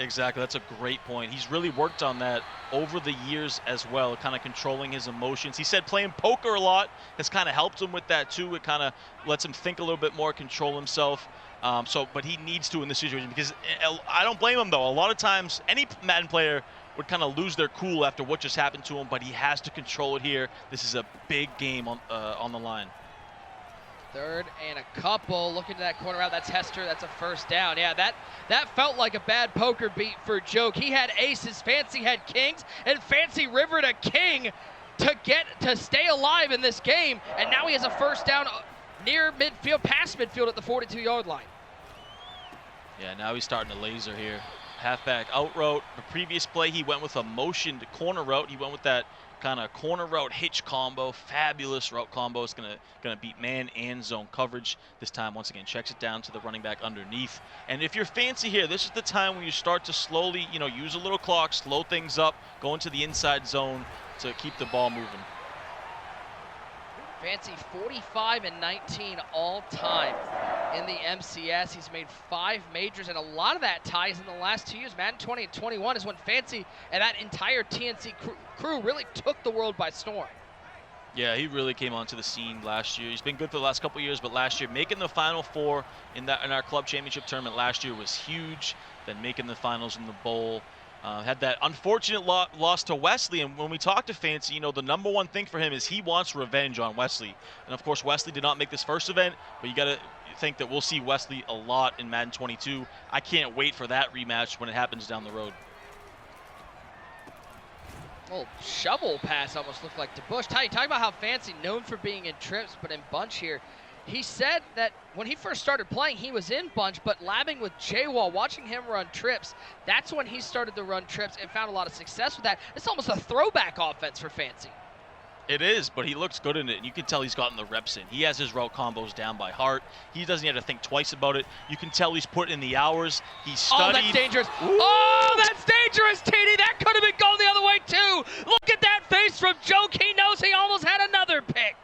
Exactly, that's a great point. He's really worked on that over the years as well, kind of controlling his emotions. He said playing poker a lot has kind of helped him with that too. It kind of lets him think a little bit more, control himself. But he needs to in this situation, because I don't blame him though. A lot of times, any Madden player would kind of lose their cool after what just happened to him, but he has to control it here. This is a big game on the line. 3rd and a couple. Looking to that corner out. That's Hester. That's a first down. Yeah, that felt like a bad poker beat for Joke. He had aces. Fancy had kings, and Fancy rivered a king to stay alive in this game. And now he has a first down near midfield, past midfield at the 42-yard line. Yeah, now he's starting to laser here. Halfback out route. The previous play, he went with a motioned corner route. He went with that kind of corner route hitch combo. Fabulous route combo. It's gonna beat man and zone coverage. This time, once again, checks it down to the running back underneath. And if you're Fancy here, this is the time when you start to slowly, you know, use a little clock, slow things up, go into the inside zone to keep the ball moving. Fancy 45 and 19 all time in the MCS. He's made 5 majors, and a lot of that ties in the last 2 years. Madden 20 and 21 is when Fancy and that entire TNC crew really took the world by storm. Yeah, he really came onto the scene last year. He's been good for the last couple of years, but last year making the Final Four in our club championship tournament last year was huge. Then making the finals in the bowl. Had that unfortunate loss to Wesley, and when we talked to Fancy, you know, the number one thing for him is he wants revenge on Wesley. And of course, Wesley did not make this first event, but you got to think that we'll see Wesley a lot in Madden 22. I can't wait for that rematch when it happens down the road. Little shovel pass almost looked like to Bush. Ty, talk about how Fancy, known for being in trips, but in bunch here. He said that when he first started playing, he was in bunch, but labbing with J-Wall, watching him run trips, that's when he started to run trips and found a lot of success with that. It's almost a throwback offense for Fancy. It is, but he looks good in it, and you can tell he's gotten the reps in. He has his route combos down by heart. He doesn't have to think twice about it. You can tell he's put in the hours. He's studied. Oh, that's dangerous. Ooh. Oh, that's dangerous, TD. That could have been going the other way, too. Look at that face from Joke. He knows he almost had another pick.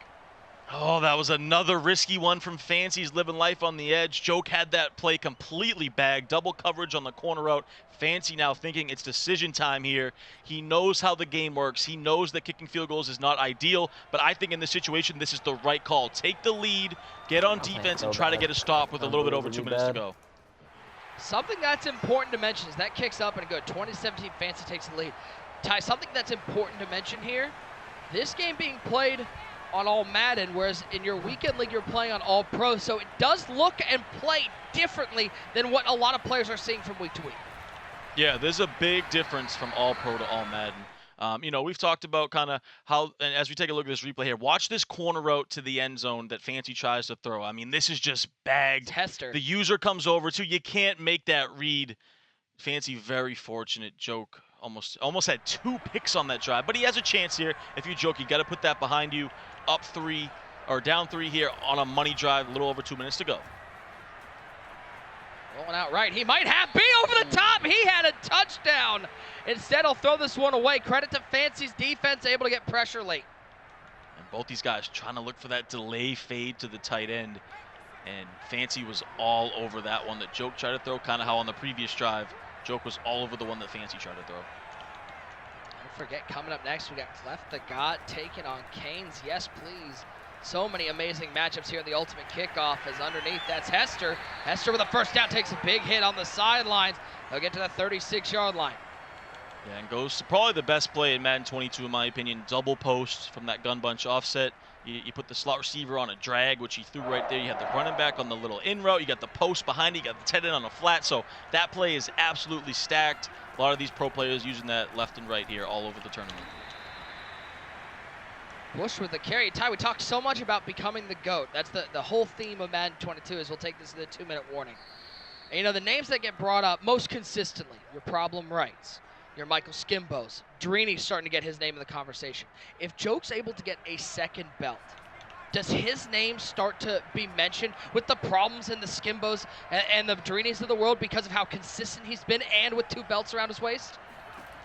Oh, that was another risky one from Fancy. He's living life on the edge. Joke had that play completely bagged. Double coverage on the corner route. Fancy now thinking it's decision time here. He knows how the game works. He knows that kicking field goals is not ideal, but I think in this situation, this is the right call. Take the lead, get on defense, and try to get a stop with a little bit over 2 minutes to go. Something that's important to mention is that kicks up and good. 2017, Fancy takes the lead. Ty, something that's important to mention here, this game being played on All Madden, whereas in your weekend league, you're playing on All Pro, so it does look and play differently than what a lot of players are seeing from week to week. Yeah, there's a big difference from All Pro to All Madden. You know, we've talked about kind of how, and as we take a look at this replay here, watch this corner route to the end zone that Fancy tries to throw. I mean, this is just bagged. Hester. The user comes over too. You can't make that read. Fancy, very fortunate. Joke almost had 2 picks on that drive, but he has a chance here. If you Joke, you got to put that behind you. Up 3 or down 3 here on a money drive. A little over 2 minutes to go. Rolling out right. He might have been over the top. He had a touchdown. Instead, he'll throw this one away. Credit to Fancy's defense, able to get pressure late. And both these guys trying to look for that delay fade to the tight end. And Fancy was all over that one that Joke tried to throw, kind of how on the previous drive, Joke was all over the one that Fancy tried to throw. Don't forget, coming up next, we got Clef the God taking on Canes. Yes, please. So many amazing matchups here in the Ultimate Kickoff. As underneath, that's Hester. Hester with a first down, takes a big hit on the sidelines. He'll get to the 36-yard line. Yeah, and goes to probably the best play in Madden 22, in my opinion. Double post from that gun bunch offset. You put the slot receiver on a drag, which he threw right there. You have the running back on the little in route. You got the post behind it. You got the tight end on a flat. So that play is absolutely stacked. A lot of these pro players using that left and right here all over the tournament. Bush with the carry. Ty, we talked so much about becoming the GOAT. That's the whole theme of Madden 22 is we'll take this to the 2-minute warning. And, you know, the names that get brought up most consistently, your Problem Rights, your Michael Skimbos, Dreeny's starting to get his name in the conversation. If Joke's able to get a second belt, does his name start to be mentioned with the Problems and the Skimbos and the Dreenys of the world because of how consistent he's been and with 2 belts around his waist?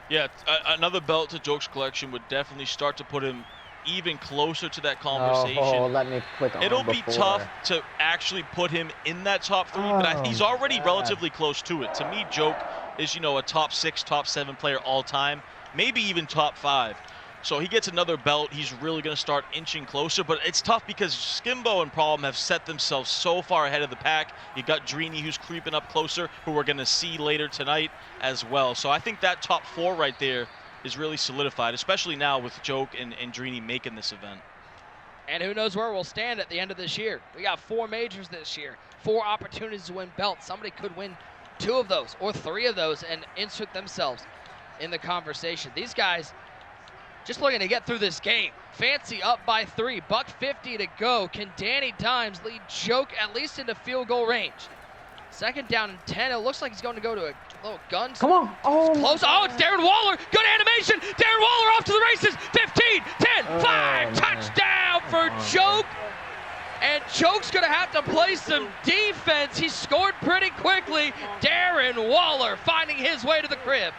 Yeah, another belt to Joke's collection would definitely start to put him even closer to that conversation. Oh, let me click on It'll be tough to actually put him in that top 3, but he's already relatively close to it. To me, Joke is, you know, a top 6, top 7 player all time, maybe even top 5. So he gets another belt, he's really going to start inching closer, but it's tough because Skimbo and Problem have set themselves so far ahead of the pack. You got Dreeny who's creeping up closer, who we're going to see later tonight as well. So I think that top 4 right there is really solidified, especially now with Joke and Dreeny making this event. And who knows where we'll stand at the end of this year. We got 4 majors this year, 4 opportunities to win belts. Somebody could win 2 of those or 3 of those and insert themselves in the conversation. These guys just looking to get through this game. Fancy up by 3, $1:50 to go. Can Danny Dimes lead Joke at least into field goal range? 2nd down and 10. It looks like he's going to go to a little gun. Come on. Oh, close. Oh, it's Darren Waller. Good animation. Darren Waller off to the races. 15, 10, 5. Touchdown for Joke. And Joke's going to have to play some defense. He scored pretty quickly. Darren Waller finding his way to the crib.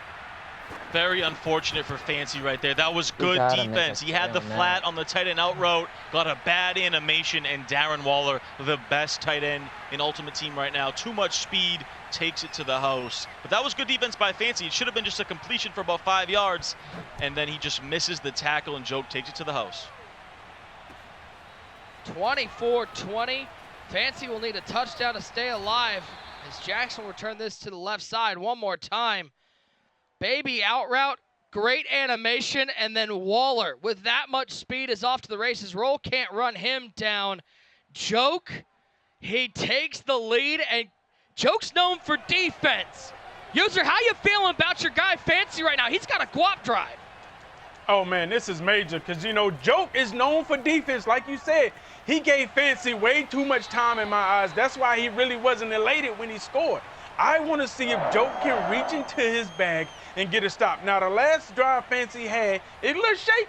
Very unfortunate for Fancy right there. That was good defense. He had the flat on the tight end out route, got a bad animation, and Darren Waller, the best tight end in Ultimate Team right now. Too much speed, takes it to the house. But that was good defense by Fancy. It should have been just a completion for about 5 yards, and then he just misses the tackle, and Joke takes it to the house. 24-20. Fancy will need a touchdown to stay alive as Jackson will return this to the left side one more time. Baby out route, great animation, and then Waller with that much speed is off to the races. Roll can't run him down. Joke, he takes the lead, and Joke's known for defense. User, how you feeling about your guy Fancy right now? He's got a guap drive. Oh, man, this is major because, you know, Joke is known for defense. Like you said, he gave Fancy way too much time in my eyes. That's why he really wasn't elated when he scored. I want to see if Joke can reach into his bag and get a stop. Now, the last drive Fancy had, it looked shaky.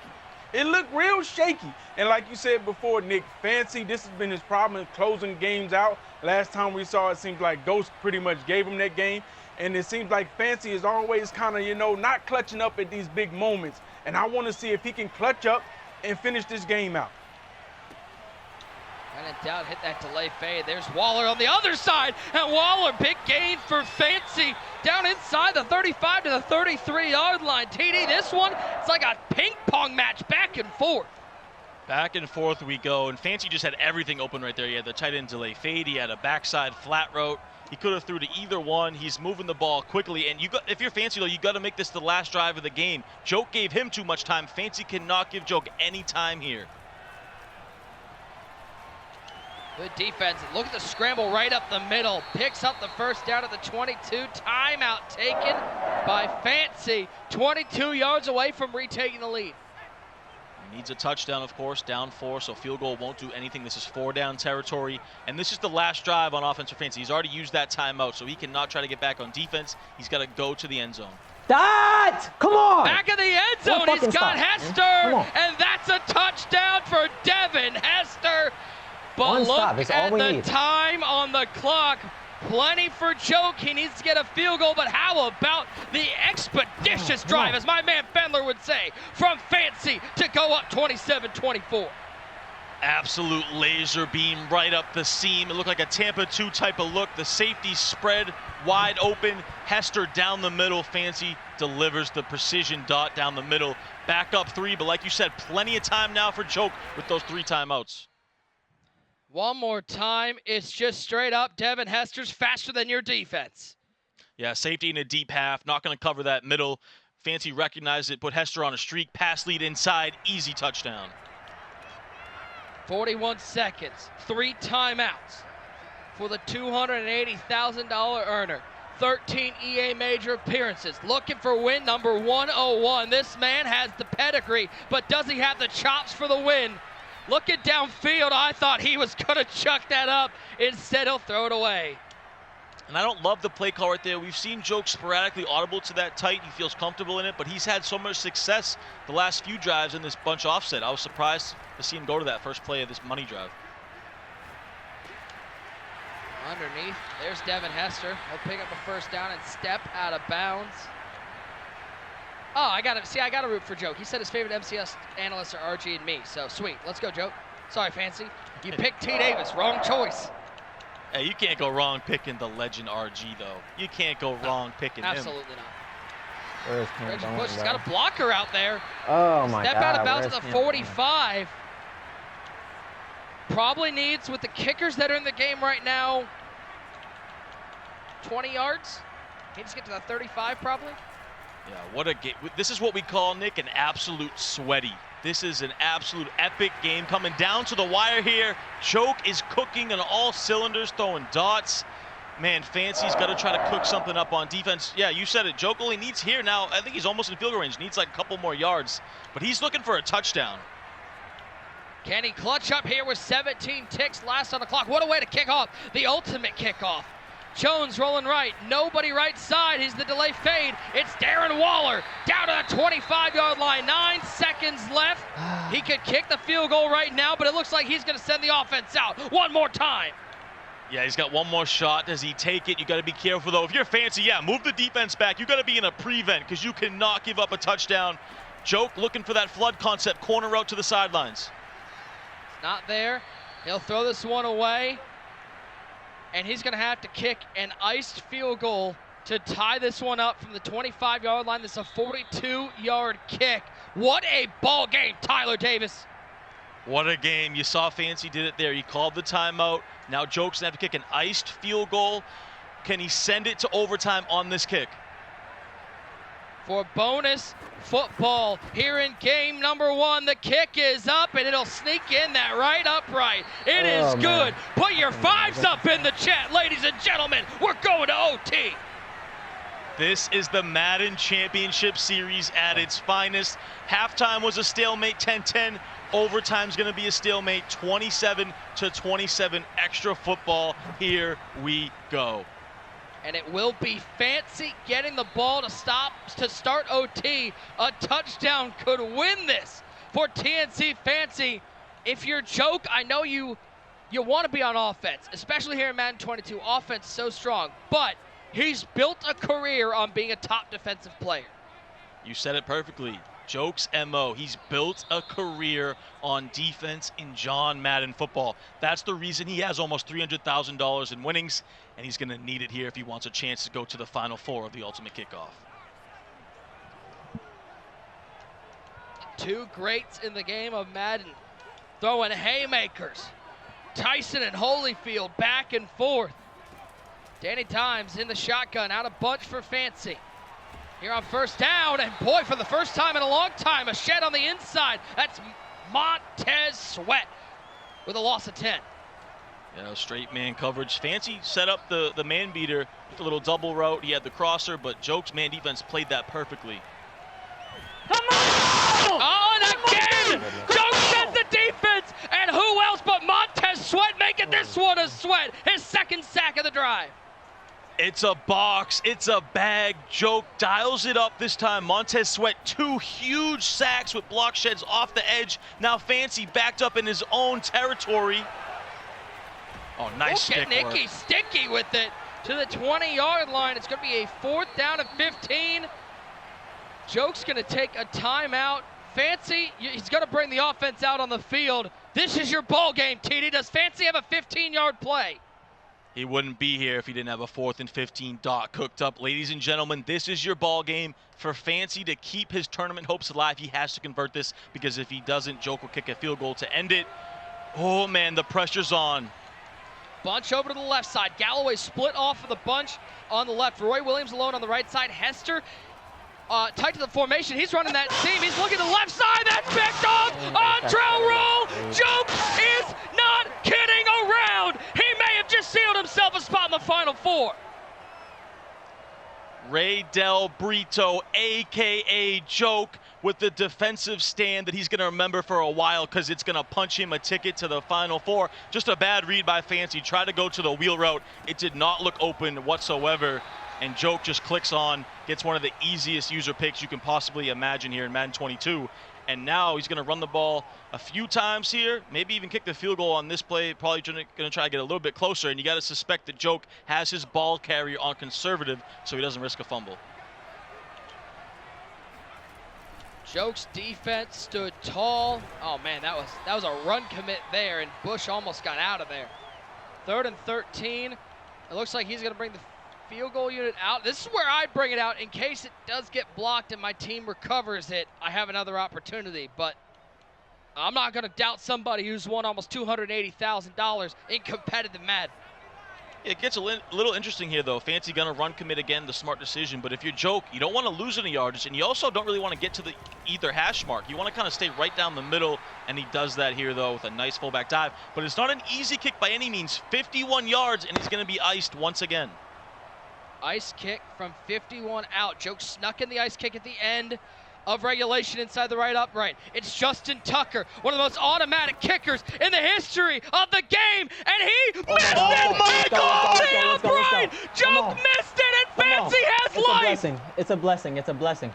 It looked real shaky. And like you said before, Nick, Fancy, this has been his problem in closing games out. Last time we saw it seemed like Ghost pretty much gave him that game. And it seems like Fancy is always kind of, you know, not clutching up at these big moments. And I want to see if he can clutch up and finish this game out. And in doubt, hit that delay fade. There's Waller on the other side. And Waller, big gain for Fancy. Down inside the 35 to the 33-yard line. TD, this one, it's like a ping pong match, back and forth. Back and forth we go. And Fancy just had everything open right there. He had the tight end delay fade. He had a backside flat route. He could have threw to either one. He's moving the ball quickly. And if you're Fancy, though, you got to make this the last drive of the game. Joke gave him too much time. Fancy cannot give Joke any time here. Good defense. Look at the scramble right up the middle. Picks up the first down at the 22. Timeout taken by Fancy. 22 yards away from retaking the lead. Needs a touchdown, of course, down 4, so field goal won't do anything. This is 4-down territory, and this is the last drive on offense for Fancy. He's already used that timeout, so he cannot try to get back on defense. He's got to go to the end zone. That! Come on! Back in the end zone, he's got Hester, and that's a touchdown for Devin Hester. But look at the time on the clock. Plenty for Joke. He needs to get a field goal, but how about the expeditious drive, as my man Fendler would say, from Fancy to go up 27-24. Absolute laser beam right up the seam. It looked like a Tampa 2 type of look. The safety spread wide open. Hester down the middle. Fancy delivers the precision dot down the middle. Back up 3, but like you said, plenty of time now for Joke with those 3 timeouts. One more time, it's just straight up. Devin Hester's faster than your defense. Yeah, safety in a deep half, not going to cover that middle. Fancy recognized it, put Hester on a streak, pass lead inside, easy touchdown. 41 seconds, 3 timeouts for the $280,000 earner. 13 EA major appearances, looking for win number 101. This man has the pedigree, but does he have the chops for the win? Looking downfield, I thought he was going to chuck that up. Instead, he'll throw it away. And I don't love the play call right there. We've seen Joke sporadically audible to that tight. He feels comfortable in it, but he's had so much success the last few drives in this bunch offset. I was surprised to see him go to that first play of this money drive. Underneath, there's Devin Hester. He'll pick up a first down and step out of bounds. Oh, I got to root for Joke. He said his favorite MCS analysts are RG and me, so sweet. Let's go, Joke. Sorry, Fancy. You picked T. Davis. Wrong choice. Hey, you can't go wrong picking the legend RG, though. You can't go wrong picking him. Absolutely not. Where's Reggie Bush has got a blocker out there. Oh, my God. Step out of bounds at the 45. Probably needs, with the kickers that are in the game right now, 20 yards. He needs to get to the 35 probably. Yeah, what a game. This is what we call, Nick, an absolute sweaty. This is an absolute epic game coming down to the wire here. Joke is cooking on all cylinders, throwing dots. Man, Fancy's got to try to cook something up on defense. Yeah, you said it. Joke only needs here now. I think he's almost in field goal range. Needs like a couple more yards, but he's looking for a touchdown. Can he clutch up here with 17 ticks last on the clock? What a way to kick off the ultimate kickoff. Jones rolling right, nobody right side. He's the delay fade. It's Darren Waller down to the 25-yard line. 9 seconds left. He could kick the field goal right now, but it looks like he's going to send the offense out one more time. Yeah, he's got one more shot. Does he take it? You got to be careful, though. If you're Fancy, yeah, move the defense back. You got to be in a prevent because you cannot give up a touchdown. Joke looking for that flood concept, corner route to the sidelines. It's not there. He'll throw this one away. And he's going to have to kick an iced field goal to tie this one up from the 25-yard line. This is a 42-yard kick. What a ball game, Tyler Davis. What a game. You saw Fancy did it there. He called the timeout. Now Joke's going to have to kick an iced field goal. Can he send it to overtime on this kick? For bonus football here in game number 1. The kick is up, and it'll sneak in that right upright. It is good. Put your 5s up in the chat, ladies and gentlemen. We're going to OT. This is the Madden Championship Series at its finest. Halftime was a stalemate, 10-10. Overtime's going to be a stalemate, 27-27. Extra football. Here we go. And it will be Fancy getting the ball to start OT. A touchdown could win this for TNC Fancy. If you're Joke, I know you want to be on offense, especially here in Madden 22. Offense so strong, but he's built a career on being a top defensive player. You said it perfectly. Joke's MO. He's built a career on defense in John Madden football. That's the reason he has almost $300,000 in winnings, and he's going to need it here if he wants a chance to go to the Final Four of the Ultimate Kickoff. Two greats in the game of Madden throwing haymakers. Tyson and Holyfield back and forth. Danny Times in the shotgun, out of bunch for Fancy. Here on first down, and boy, for the first time in a long time, a shed on the inside. That's Montez Sweat with a loss of 10. You know, straight man coverage. Fancy set up the man beater with a little double route. He had the crosser, but Joke's man defense played that perfectly. Come on! Oh, and again! Joke sets the defense, and who else but Montez Sweat making this one a Sweat, his second sack of the drive. It's a box, it's a bag. Joke dials it up this time. Montez Sweat, 2 huge sacks with block sheds off the edge. Now Fancy backed up in his own territory. Oh, nice stick work. Nicky sticky with it to the 20-yard line. It's going to be a 4th down and 15. Joke's going to take a timeout. Fancy, he's going to bring the offense out on the field. This is your ball game, TD. Does Fancy have a 15-yard play? He wouldn't be here if he didn't have a 4th and 15 dot cooked up. Ladies and gentlemen, this is your ball game. For Fancy to keep his tournament hopes alive, he has to convert this, because if he doesn't, Joke will kick a field goal to end it. Oh, man, the pressure's on. Bunch over to the left side. Galloway split off of the bunch on the left. Roy Williams alone on the right side. Hester tight to the formation. He's running that seam. He's looking to the left side. That's picked off on trail roll. Joke is not kidding around. He may have just sealed himself a spot in the Final Four. Ray Del Brito, a.k.a. Joke, with the defensive stand that he's going to remember for a while, because it's going to punch him a ticket to the Final Four. Just a bad read by Fancy. Tried to go to the wheel route. It did not look open whatsoever. And Joke just clicks on, gets one of the easiest user picks you can possibly imagine here in Madden 22. And now he's going to run the ball a few times here, maybe even kick the field goal on this play. Probably going to try to get a little bit closer. And you got to suspect that Joke has his ball carrier on conservative so he doesn't risk a fumble. Joke's defense stood tall. Oh man, that was a run commit there, and Bush almost got out of there. 3rd and 13. It looks like he's going to bring the field goal unit out. This is where I bring it out in case it does get blocked and my team recovers it. I have another opportunity, but I'm not going to doubt somebody who's won almost $280,000 in competitive Madden. It gets a little interesting here, though. Fancy gonna run commit again, the smart decision. But if you're Joke, you don't want to lose any yardage, and you also don't really want to get to the either hash mark. You want to kind of stay right down the middle, and he does that here, though, with a nice fullback dive. But it's not an easy kick by any means. 51 yards, and he's going to be iced once again. Ice kick from 51 out. Joke snuck in the ice kick at the end of regulation inside the right upright. It's Justin Tucker, one of the most automatic kickers in the history of the game, and he missed it! Oh my God! The upright! Joke missed it, and Fancy has life! It's a blessing. It's a blessing.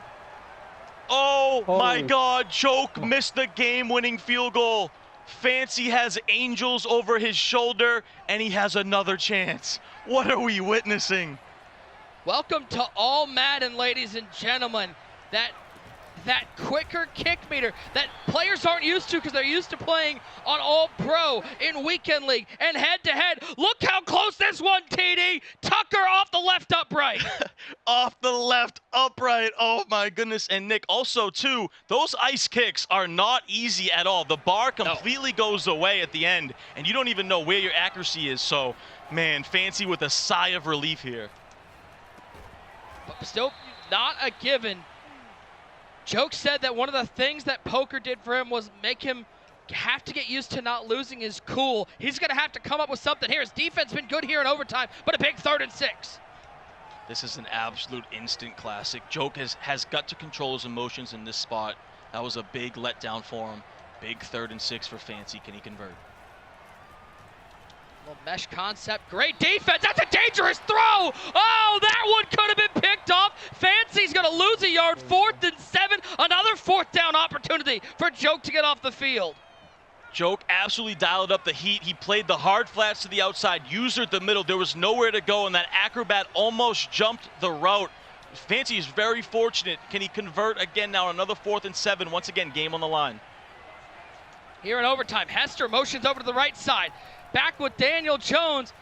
Oh my Holy. God, Joke missed the game-winning field goal. Fancy has angels over his shoulder, and he has another chance. What are we witnessing? Welcome to all Madden, ladies and gentlemen. That quicker kick meter that players aren't used to because they're used to playing on All-Pro in Weekend League and head-to-head. Look how close this one, TD. Tucker off the left upright. Off the left upright. Oh my goodness. And Nick, also too, those ice kicks are not easy at all. The bar completely goes away at the end, and you don't even know where your accuracy is. So, man, Fancy with a sigh of relief here. But still not a given. Joke said that one of the things that poker did for him was make him have to get used to not losing his cool. He's going to have to come up with something here. His defense been good here in overtime, but a big 3rd and 6. This is an absolute instant classic. Joke has got to control his emotions in this spot. That was a big letdown for him. Big 3rd and 6 for Fancy. Can he convert? Little mesh concept, great defense. That's a dangerous throw. Oh, that one could have been picked off. Fancy's gonna lose a yard. 4th and 7. Another 4th down opportunity for Joke to get off the field. Joke absolutely dialed up the heat. He played the hard flats to the outside, used the middle. There was nowhere to go, and that acrobat almost jumped the route. Fancy is very fortunate. Can he convert again now? Another 4th and 7. Once again, game on the line. Here in overtime, Hester motions over to the right side. Back with Daniel Jones.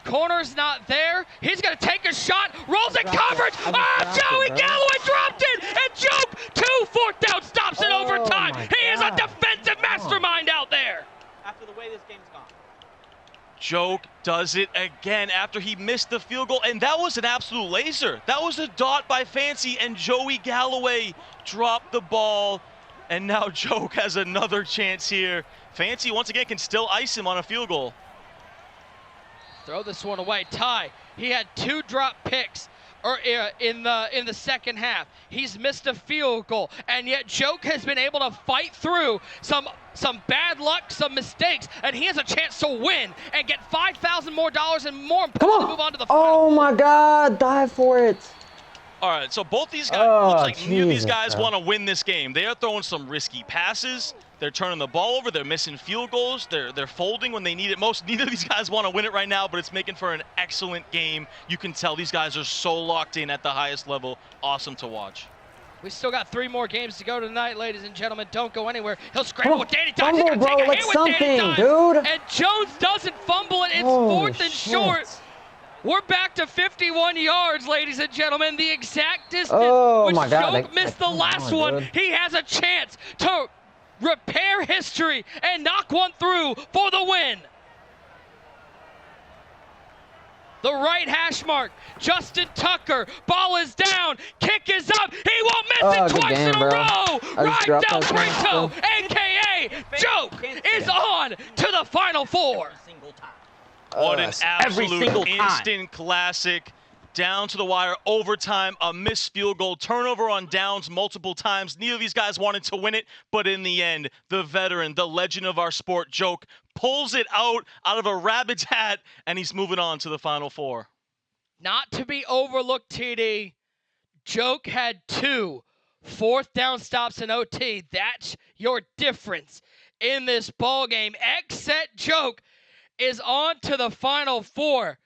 Corner's not there. He's going to take a shot. Rolls in coverage. Joey Galloway dropped it. And Joke, 2 4th down stops in overtime. He is a defensive mastermind out there. After the way this game's gone. Joke does it again after he missed the field goal. And that was an absolute laser. That was a dot by Fancy. And Joey Galloway dropped the ball. And now Joke has another chance here. Fancy, once again, can still ice him on a field goal. Throw this one away. Ty, he had 2 drop picks in the second half. He's missed a field goal, and yet Joke has been able to fight through some bad luck, some mistakes, and he has a chance to win and get $5,000 more and more importantly move on to the final. Oh my God, dive for it. All right, so both these guys, looks like neither of these guys want to win this game. They are throwing some risky passes. They're turning the ball over. They're missing field goals. They're folding when they need it most. Neither of these guys want to win it right now, but it's making for an excellent game. You can tell these guys are so locked in at the highest level. Awesome to watch. We still got 3 more games to go tonight, ladies and gentlemen. Don't go anywhere. He'll scramble with Danny Dimes. He's Fumble, gonna take bro, a like hit with Danny something, Dimes. dude. And Jones doesn't fumble it. It's Holy 4th and shit. short. We're back to 51 yards, ladies and gentlemen. The exact distance which Joke missed the last one. Dude. He has a chance to repair history and knock one through for the win. The right hash mark, Justin Tucker, ball is down, kick is up, he won't miss it twice in a row! Ryan Del Brito, a.k.a. Joke, is on to the Final Four. What an absolute instant classic. Down to the wire, overtime, a missed field goal, turnover on downs multiple times. Neither of these guys wanted to win it, but in the end, the veteran, the legend of our sport, Joke, pulls it out of a rabbit's hat, and he's moving on to the Final Four. Not to be overlooked, TD, Joke had 2 4th down stops in OT. That's your difference in this ball game. X-Set Joke is on to the Final Four.